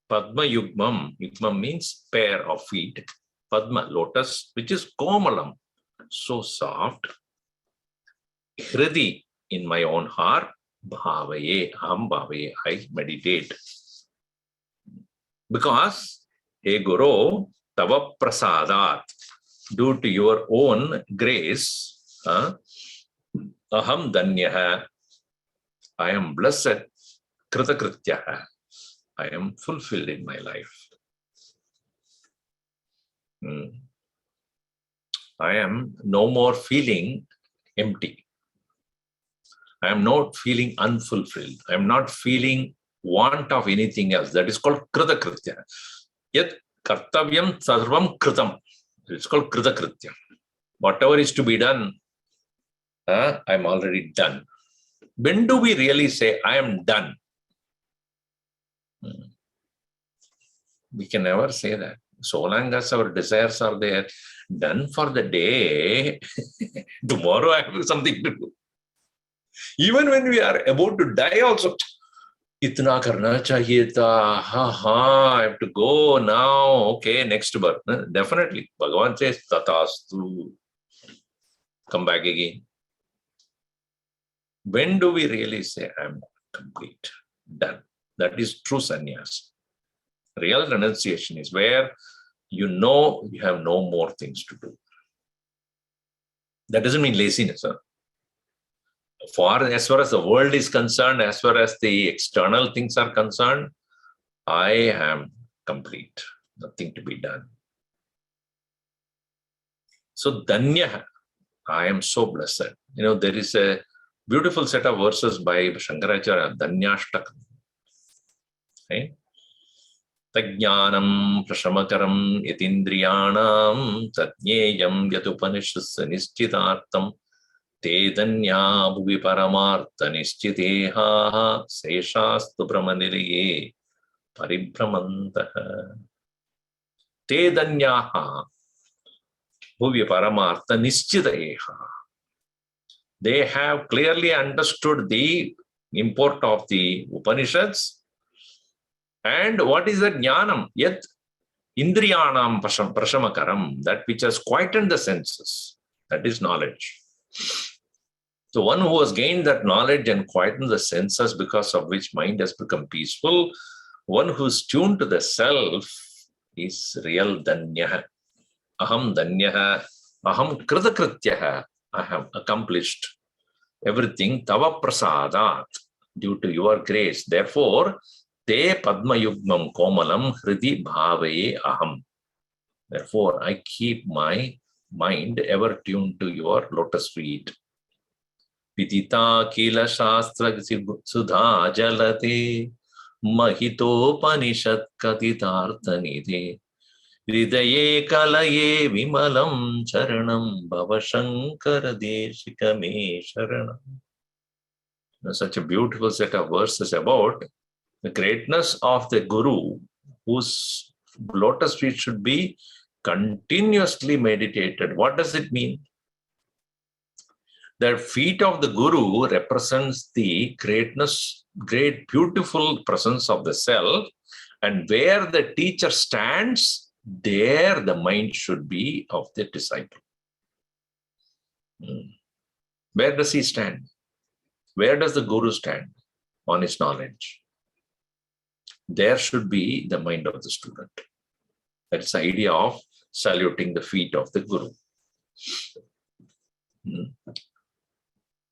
padma yugmam. Yugmam means pair of feet. Padma, lotus, which is komalam, so soft. Hridi, in my own heart. Bhavaye, aham bhavaye, I meditate. Because, hey Guru, tava prasadat, due to your own grace, aham danyaha, I am blessed, kritakrityaha, I am fulfilled in my life. I am no more feeling empty. I am not feeling unfulfilled. I am not feeling want of anything else. That is called kritakritya. Yet kartavyam sarvam kritam. It's called kritakritya. Whatever is to be done, I'm already done. When do we really say, I am done? We can never say that. So long as our desires are there, done for the day, tomorrow I have something to do. Even when we are about to die also, itna karna chahiye tha, I have to go now, okay, next birth. Definitely, Bhagavan says, tatastu, come back again. When do we really say, I'm complete, done? That is true sannyas. Real renunciation is where you know you have no more things to do. That doesn't mean laziness. As far as the world is concerned, as far as the external things are concerned, I am complete. Nothing to be done. So, Danya, I am so blessed. You know, there is a beautiful set of verses by Shankaracharya, Danyashtak. Okay? Tajnanam prashamakaram yatindriyanam tatnyeyam yatupanishassa nishchitartam te danya bhuvi paramartha nishchiteha seshastu brahmaniriye paribhramantaha. Te danyaha bhuvi paramartha nishchiteha. They have clearly understood the import of the Upanishads. And what is that jnanam? Yet indriyanam prashamakaram, that which has quietened the senses, that is knowledge. So one who has gained that knowledge and quietened the senses, because of which mind has become peaceful, one who is tuned to the self is real danyaha. Aham danyaha, aham kritakrityaha. I have accomplished everything tava prasadat, due to your grace. Therefore, te padma yugmam komalam hridi bhavaye aham. Therefore, I keep my mind ever tuned to your lotus feet. Vidita kila shastra sudha jalate mahitopanishad katitarthanide hridaye kalaye vimalam charanam bhava shankara deshikame sharanam. Such a beautiful set of verses about the greatness of the Guru, whose lotus feet should be continuously meditated. What does it mean? The feet of the Guru represents the greatness, great, beautiful presence of the self, and where the teacher stands, there the mind should be of the disciple. Where does he stand? Where does the Guru stand? On his knowledge. There should be the mind of the student. That's the idea of saluting the feet of the Guru.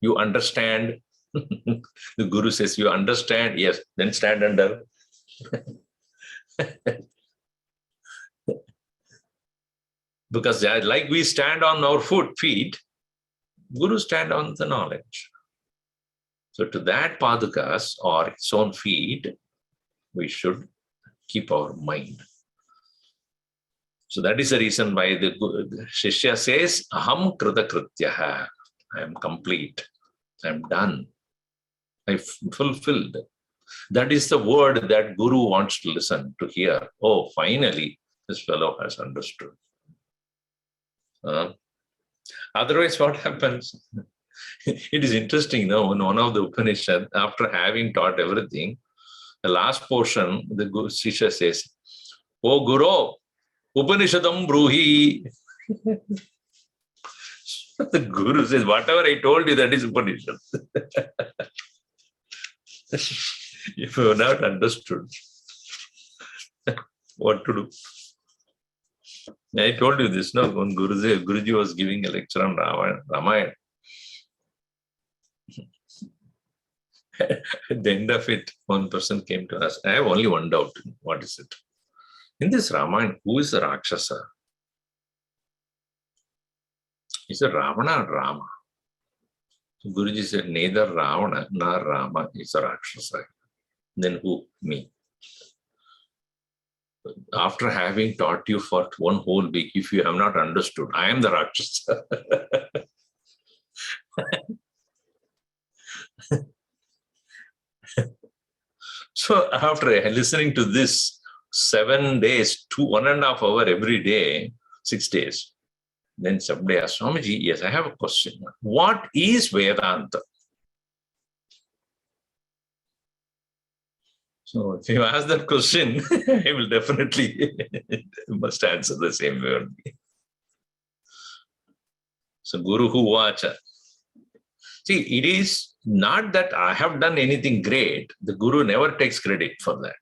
You understand? The Guru says, you understand? Yes, then stand under. Because like we stand on our feet, Guru stand on the knowledge. So to that padukas or its own feet, we should keep our mind. So that is the reason why the Shishya says, Aham Krita Krityaha. I am complete. I am done. I fulfilled. That is the word that Guru wants to listen, to hear. Oh, finally, this fellow has understood. Otherwise, what happens? It is interesting, no? In one of the Upanishad, after having taught everything, the last portion, the Guru Shishya says, Oh Guru, Upanishadam Bruhi. The Guru says, whatever I told you, that is Upanishad. If you have not understood what to do. I told you this, no? When Guruji was giving a lecture on Ramayana. At the end of it, one person came to us. I have only one doubt. What is it? In this Ramayana, who is the Rakshasa? Is it Ravana or Rama? So Guruji said, neither Ravana nor Rama is a Rakshasa. Then who? Me. After having taught you for one whole week, if you have not understood, I am the Rakshasa. So after listening to this 7 days, 1.5 hours every day, 6 days, then someday asked Swamiji, yes, I have a question. What is Vedanta? So if you ask that question, I will definitely must answer the same way only. So Guru Vacha. See, it is not that I have done anything great. The Guru never takes credit for that.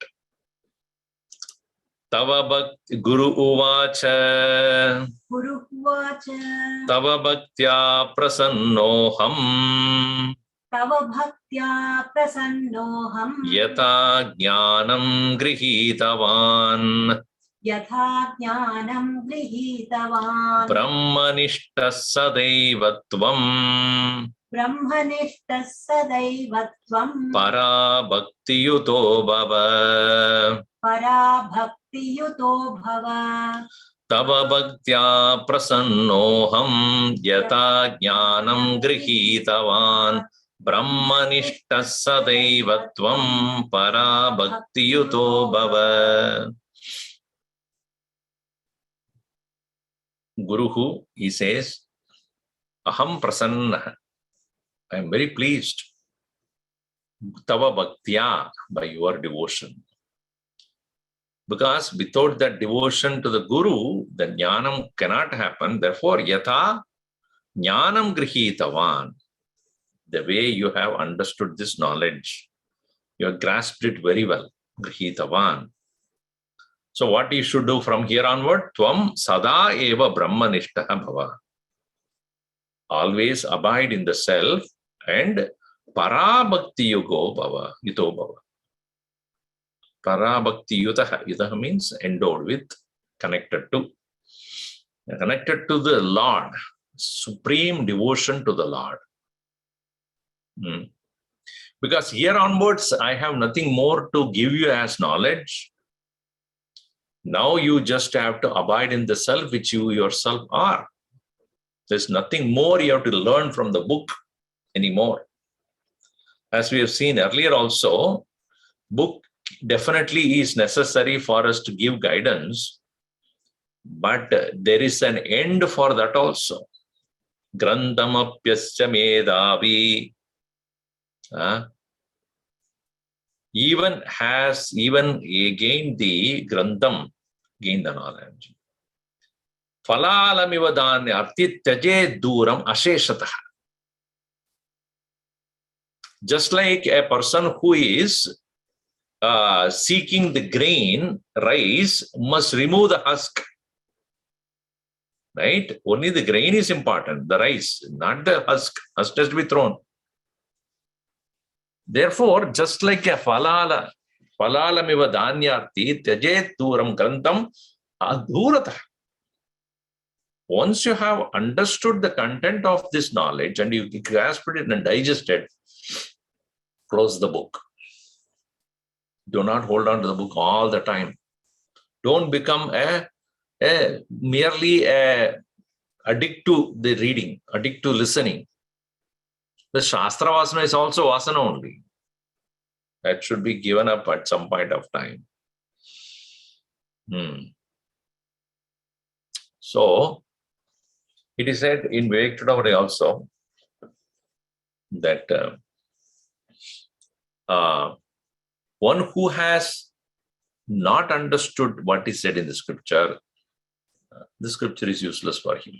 Tava Bhakti Guru Uvacha. Guru Vacha. Tava Bhaktya Prasannoham. Tava Bhaktya Prasannoham. Yata Jnanam Grihitavan. Yatha Jnanam Grihitavan. Brahmanishta Sadaivatvam. Brahmanishta Sadaivatvam. Para Bhakti Yuto Bhava. Para Bhakti Yuto Bhava. Tava Bhaktya Prasannoham. Yata Jnanam Grihitavan. Brahmanishta Sadaivatvam. Para Bhakti Yuto Bhava. Guruhu, he says, Aham Prasanna. I am very pleased. Tava Bhaktya, by your devotion. Because without that devotion to the Guru, the Jnanam cannot happen. Therefore, Yatha Jnanam Grihitavan. The way you have understood this knowledge, you have grasped it very well. Grihitavan. So what you should do from here onward? Tvam sada eva brahmanishtaha bhava. Always abide in the self and para bhakti yugo bhava, yuto bhava. Para bhakti yutaha. Yutaha means endowed with, connected to the Lord. Supreme devotion to the Lord. Because here onwards, I have nothing more to give you as knowledge. Now you just have to abide in the self which you yourself are. There's nothing more you have to learn from the book anymore. As we have seen earlier also, book definitely is necessary for us to give guidance, but there is an end for that also. Grantamapyasya medavi. Even gained the Grantham, gained the knowledge. Falalamivadanya arti tyaje duram asheshataha. Just like a person who is seeking the grain, rice, must remove the husk. Right? Only the grain is important, the rice, not the husk. Husk has to be thrown. Therefore, just like a falalamiva dhanyarti tyajet duram grantham adhurata. Once you have understood the content of this knowledge and you grasped it and digested, close the book. Do not hold on to the book all the time. Don't become merely addict to the reading, addict to listening. The Shastra Vasana is also Vasana only. That should be given up at some point of time. So, it is said in Vivek also that one who has not understood what is said in the scripture is useless for him.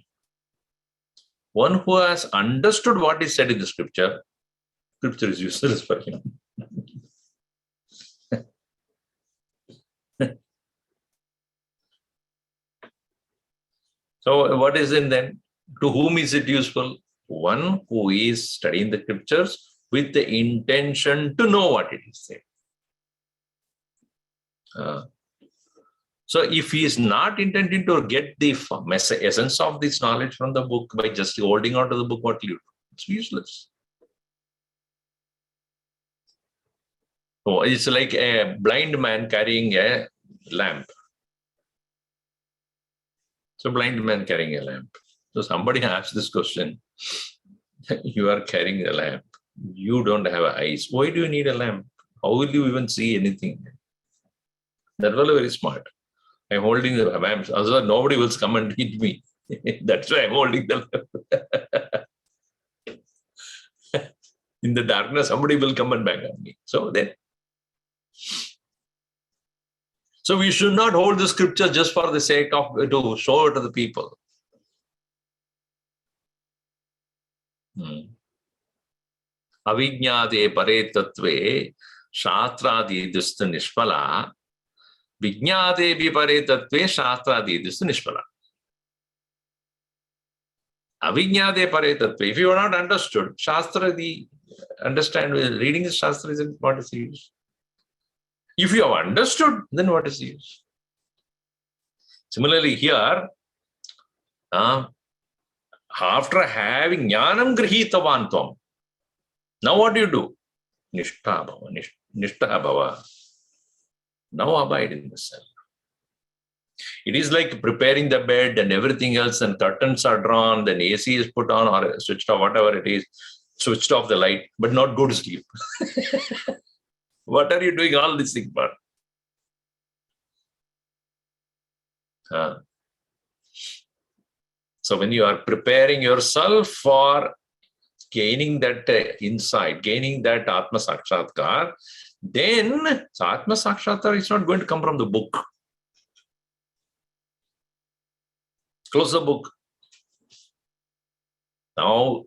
One who has understood what is said in the scripture is useless for him. So what is it then? To whom is it useful? One who is studying the scriptures with the intention to know what it is saying. So if he is not intending to get the essence of this knowledge from the book by just holding on to the book, what will you do? It's useless. So it's like a blind man carrying a lamp. So blind man carrying a lamp. So somebody asked this question. You are carrying a lamp. You don't have eyes. Why do you need a lamp? How will you even see anything? That was very smart. I'm holding the lamp. Otherwise, nobody will come and hit me. That's why I'm holding the lamp. In the darkness, somebody will come and bang on me. So we should not hold the scripture just for the sake of to show it to the people. Avijñāde pare tattve shastrādi dustu nishpala vijñāde vipare tattve shastrādi dustu nishpala. Avijñāde pare tattve. If you are not understood, shastra, understand, reading the shastra isn't what is the use. If you have understood, then what is the use? Similarly here, after having jnanam grihitavan tvam, now what do you do? Nishtha bhava. Now abide in the self. It is like preparing the bed and everything else, and curtains are drawn, then AC is put on or switched off, whatever it is, switched off the light, but not go to sleep. What are you doing all this thing for? So when you are preparing yourself for gaining that insight, gaining that Atma Sakshatkar, then Atma Sakshatkar is not going to come from the book. Close the book. Now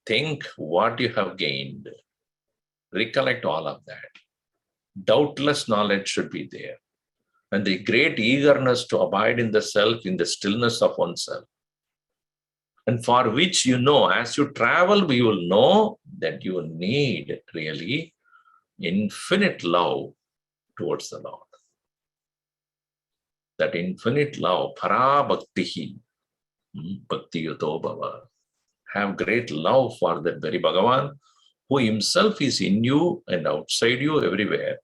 think what you have gained. Recollect all of that. Doubtless knowledge should be there. And the great eagerness to abide in the self, in the stillness of oneself. And for which, as you travel, you will know that you need really infinite love towards the Lord. That infinite love, para bhaktihi, bhakti yuto bhava. Have great love for that very Bhagavan, who himself is in you and outside you everywhere.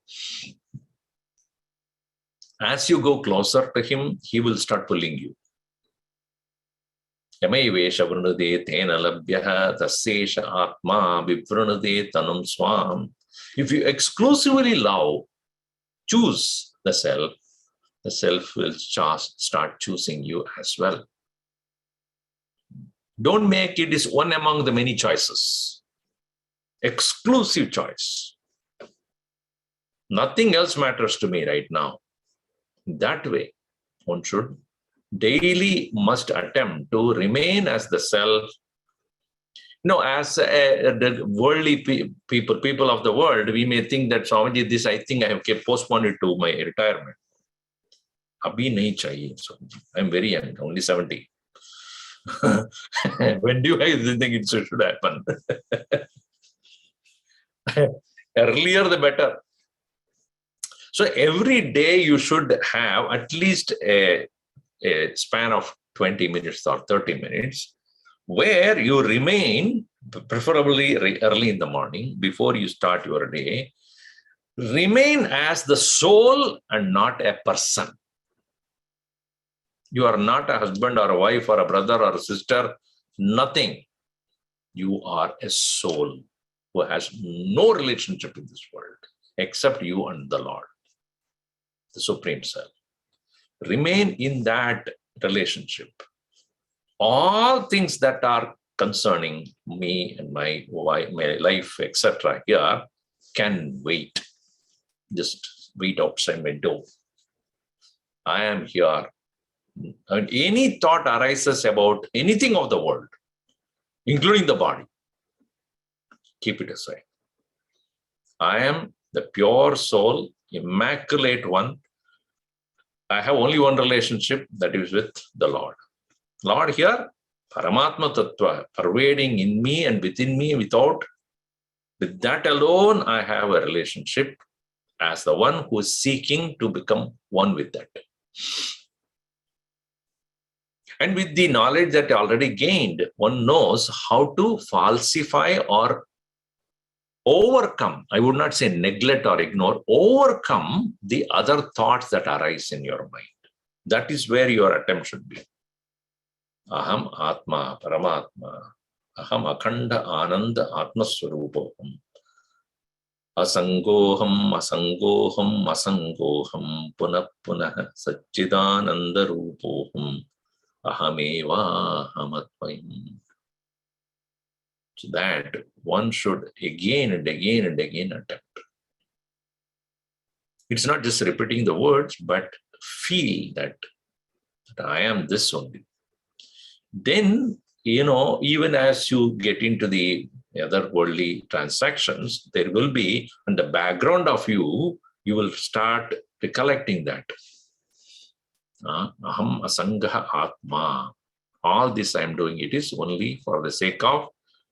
As you go closer to him, he will start pulling you. Yamaivesha vrunade tena labhyaha tassesha atma vivrunade tanum swam. If you exclusively choose the self will start choosing you as well. Don't make it is one among the many choices. Exclusive choice. Nothing else matters to me right now. That way, one should daily must attempt to remain as the self. As the worldly people of the world, we may think that Swamiji, this I think I have postponed it to my retirement. Abhi nahi chahiye, Swamiji. I'm very young, only 70. When do I think it should happen? Earlier the better. So every day you should have at least a span of 20 minutes or 30 minutes, where you remain, preferably early in the morning, before you start your day, remain as the soul and not a person. You are not a husband or a wife or a brother or a sister, nothing. You are a soul who has no relationship in this world except you and the Lord, the Supreme Self. Remain in that relationship. All things that are concerning me and my life, etc., here can wait. Just wait outside my door. I am here. And any thought arises about anything of the world, including the body, keep it aside. I am the pure soul, immaculate one. I have only one relationship, that is with the Lord. Lord here, Paramatma Tattva, pervading in me and within me, without. With that alone, I have a relationship as the one who is seeking to become one with that. And with the knowledge that I already gained, one knows how to falsify or overcome, I would not say neglect or ignore, overcome the other thoughts that arise in your mind. That is where your attempt should be. Aham Atma Paramatma, Aham Akhanda Ananda Atma Swarupoham, Asangoham Asangoham Asangoham Punah Punah Satchidananda Rupoham, Ahameva Hamatmayam. So that one should again and again and again attempt. It's not just repeating the words, but feel that I am this only. Then, even as you get into the other worldly transactions, there will be, in the background of you, you will start recollecting that. Aham Asangaha Atma. All this I am doing, it is only for the sake of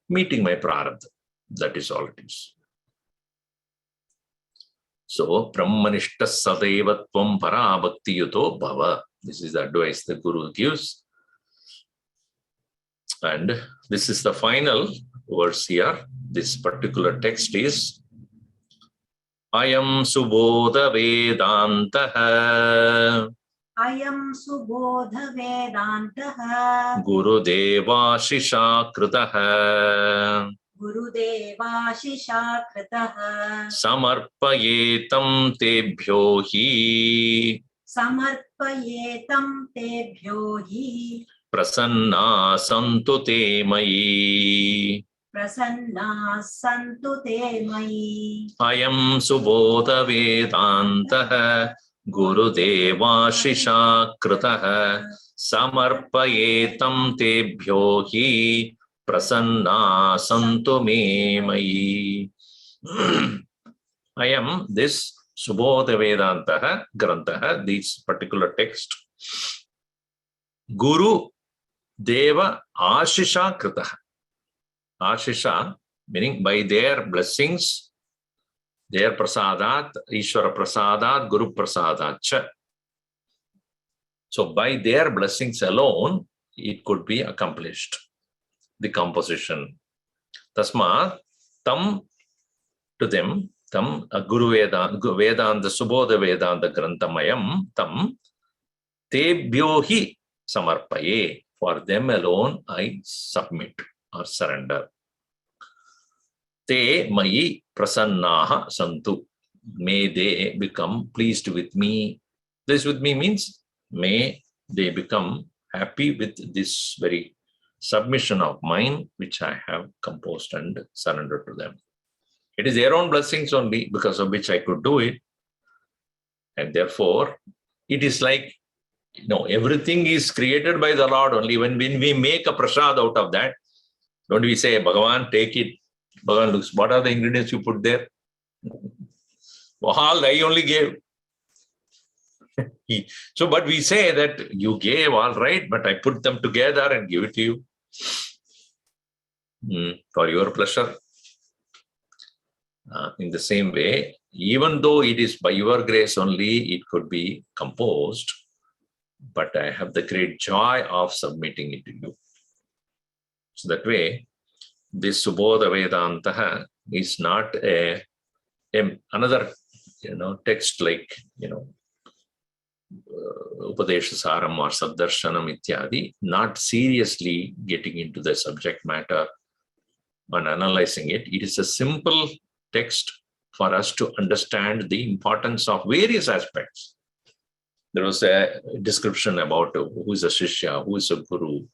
meeting my prarabdha. That is all it is. So, Brahmanishta Sadevatvam Parabhakti Yuto Bhava. This is the advice the Guru gives. And this is the final verse here. This particular text is Ayam Subodha Vedantaha Ayam Subodha Vedantaha Gurudeva Shishakritaha Gurudeva Shishakritaha Samarpayetam Tebhyo Hi Samarpayetam Tebhyo Hi Prasanna Santu Te Mayi. Prasanna Santu Te Mayi. Ayam Subodha Vedantaha Gurudeva Shishakritaha Samarpayetam Tebhyo Hi Prasanna Santu Me Mayi. I am this Subodha Vedantaha Grantaha, this particular text. Guru Deva Ashisha Kritaha. Ashisha, meaning by their blessings, their prasadat, Ishwara prasadat, Guru prasadat cha. So by their blessings alone, it could be accomplished, the composition. Tasma, tam, to them, tam, Guru Vedanta, Subodha Vedanta Grantamayam, tam, tebhyohi samarpaye. For them alone, I submit or surrender. Te mayi prasannaha santu. May they become pleased with me. This with me means may they become happy with this very submission of mine, which I have composed and surrendered to them. It is their own blessings only, because of which I could do it. And therefore, it is like, everything is created by the Lord only. When we make a prasad out of that, don't we say, Bhagavan, take it. Bhagavan looks, what are the ingredients you put there? All I only gave. So, but we say that you gave, all right, but I put them together and give it to you for your pleasure. In the same way, even though it is by your grace only, it could be composed, but I have the great joy of submitting it to you. So that way, this Subodha Vedanta is not another text like Upadesha Saram or Saddarshanam Ityadi, not seriously getting into the subject matter and analyzing it. It is a simple text for us to understand the importance of various aspects. There was a description about who is a Shishya, who is a Guru,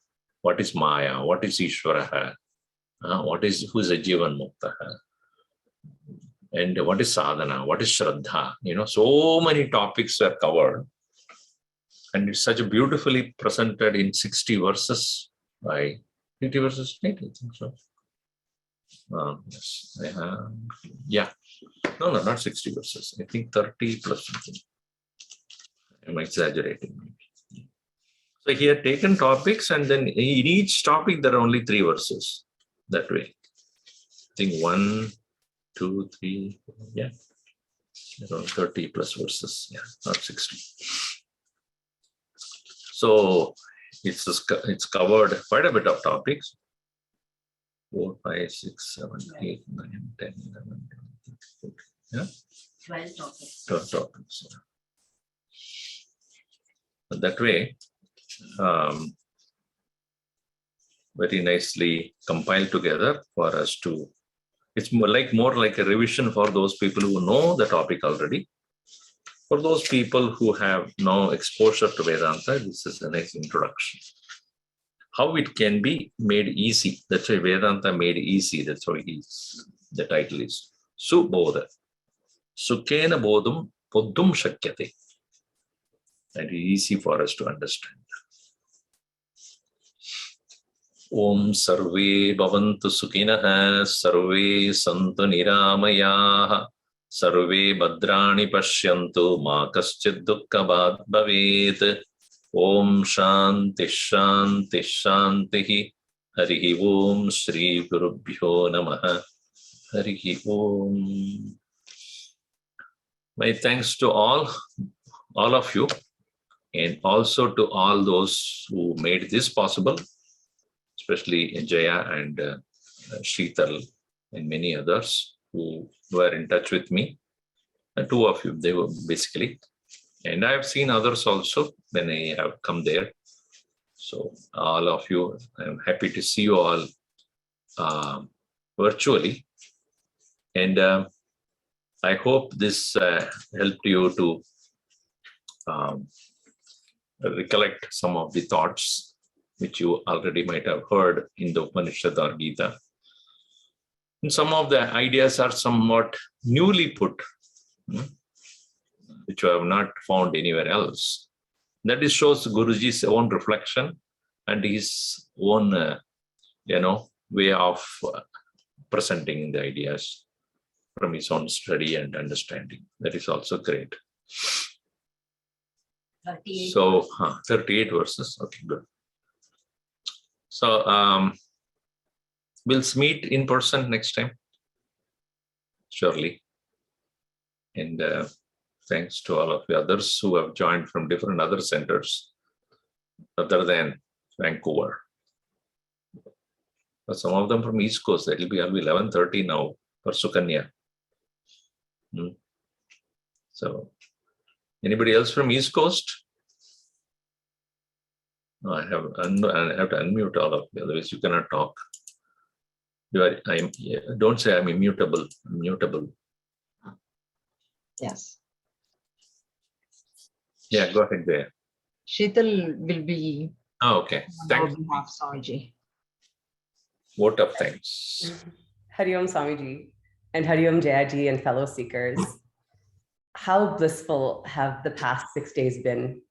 what is Maya, what is Ishwaraha, who is a Jivan Mukta, and what is Sadhana, what is Shraddha. So many topics were covered. And it's such a beautifully presented in 60 verses. By 50 verses, right? I think so. Yes. Yeah. No, not 60 verses. I think 30 plus something. I'm exaggerating. So he had taken topics, and then in each topic there are only 3 verses. That way. I think 1, 2, 3, yeah. Around 30 plus verses. Yeah, not 60. So it's covered quite a bit of topics. 4, 5, 6, 7, 8, 9, 10, 11, 12, 13. Yeah? 12 topics. 12 topics. Yeah. But that way, very nicely compiled together for us to. It's more like a revision for those people who know the topic already. For those people who have no exposure to Vedanta, this is a nice introduction. How it can be made easy. That's why Vedanta made easy. That's why the title is Subodha. Sukhena bodhum poddum shakyate. And it is easy for us to understand. Om sarve bhavantu sukhinah, sarve santu niramayaha, sarve bhadrani pashyantu, ma kaschid dukkhabhat bhavet. Om shanti shanti shanti. Harihi Om Shri Gurubhyo Namaha. Harihi Om. My thanks to all of you, and also to all those who made this possible, especially Jaya and Sheetal and many others who were in touch with me. And 2 of you, they were basically. And I have seen others also when I have come there. So all of you, I'm happy to see you all virtually. And I hope this helped you to recollect some of the thoughts which you already might have heard in the Upanishad or Gita. And some of the ideas are somewhat newly put, which you have not found anywhere else. That is shows Guruji's own reflection and his own, way of presenting the ideas from his own study and understanding. That is also great. 38. So 38 verses. Okay, good. So we'll meet in person next time, surely. And thanks to all of the others who have joined from different other centers other than Vancouver. But some of them from East Coast. That will be 11:30 now for Sukanya. So, anybody else from East Coast? No, I have to unmute all of you, otherwise you cannot talk. Don't say I'm immutable. I'm mutable. Yes. Yeah, go ahead there. Sheetal will be Okay. Thanks. on behalf of Swamiji. Vote of thanks. Hari Om Swamiji and Hari Om Jayaji and fellow seekers. How blissful have the past 6 days been?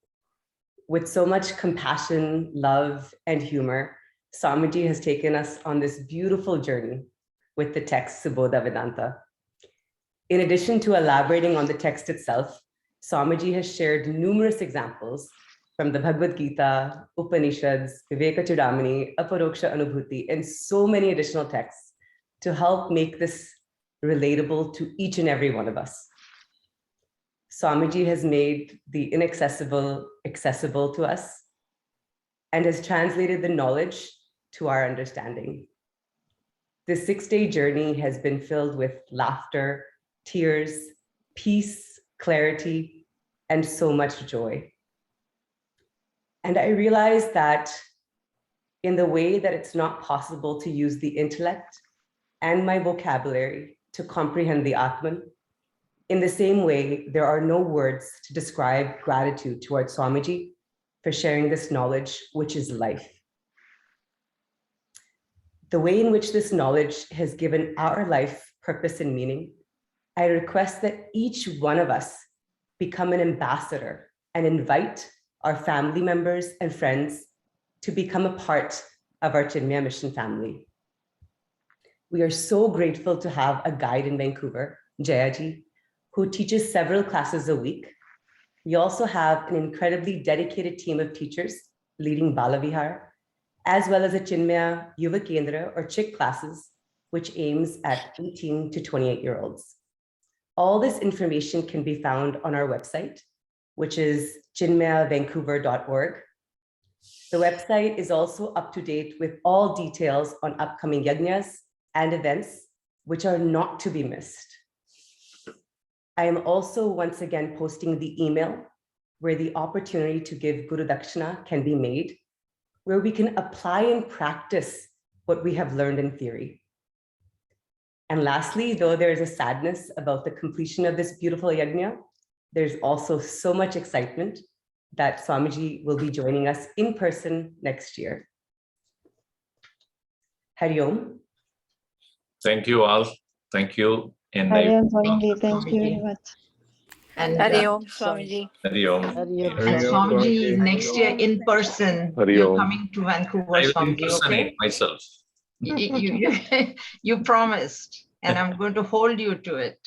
With so much compassion, love, and humor, Swamiji has taken us on this beautiful journey with the text Subodha Vedanta. In addition to elaborating on the text itself, Swamiji has shared numerous examples from the Bhagavad Gita, Upanishads, Viveka Chudamani, Aparoksha Anubhuti, and so many additional texts to help make this relatable to each and every one of us. Swamiji has made the inaccessible accessible to us and has translated the knowledge to our understanding. This 6-day journey has been filled with laughter, tears, peace, clarity, and so much joy. And I realized that in the way that it's not possible to use the intellect and my vocabulary to comprehend the Atman, in the same way, there are no words to describe gratitude towards Swamiji for sharing this knowledge, which is life. The way in which this knowledge has given our life purpose and meaning, I request that each one of us become an ambassador and invite our family members and friends to become a part of our Chinmaya Mission family. We are so grateful to have a guide in Vancouver, Jayaji, who teaches several classes a week. We also have an incredibly dedicated team of teachers leading Balavihar, as well as a Chinmaya Yuva Kendra or CHIK classes, which aims at 18 to 28-year-olds. All this information can be found on our website, which is chinmayavancouver.org. The website is also up to date with all details on upcoming yajnas and events, which are not to be missed. I am also once again posting the email where the opportunity to give Guru Dakshina can be made, where we can apply and practice what we have learned in theory. And lastly, though there is a sadness about the completion of this beautiful yajna, there's also so much excitement that Swamiji will be joining us in person next year. Hari Om. Thank you all. Thank you. And Hari Om Swamiji, thank you very Swamiji. much. And, Hari Om, Swamiji. Hari Om. and Swamiji, next year in person, you're coming to Vancouver, I will Swamiji, impersonate okay? myself. You promised, and I'm going to hold you to it.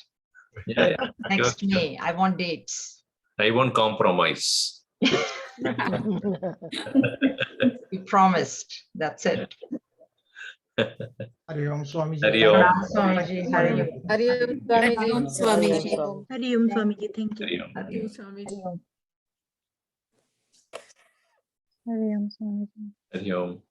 Yeah. Next Sure. May, I want dates. I won't compromise. You promised, that's it. Hari Om Swamiji. Hari Om. Ram Swamiji, Hari Om. Hari Om, Swamiji. Hari Om Swamiji, thank you. Hari Om. Hari Om. Hari Om Swamiji. Hari Om.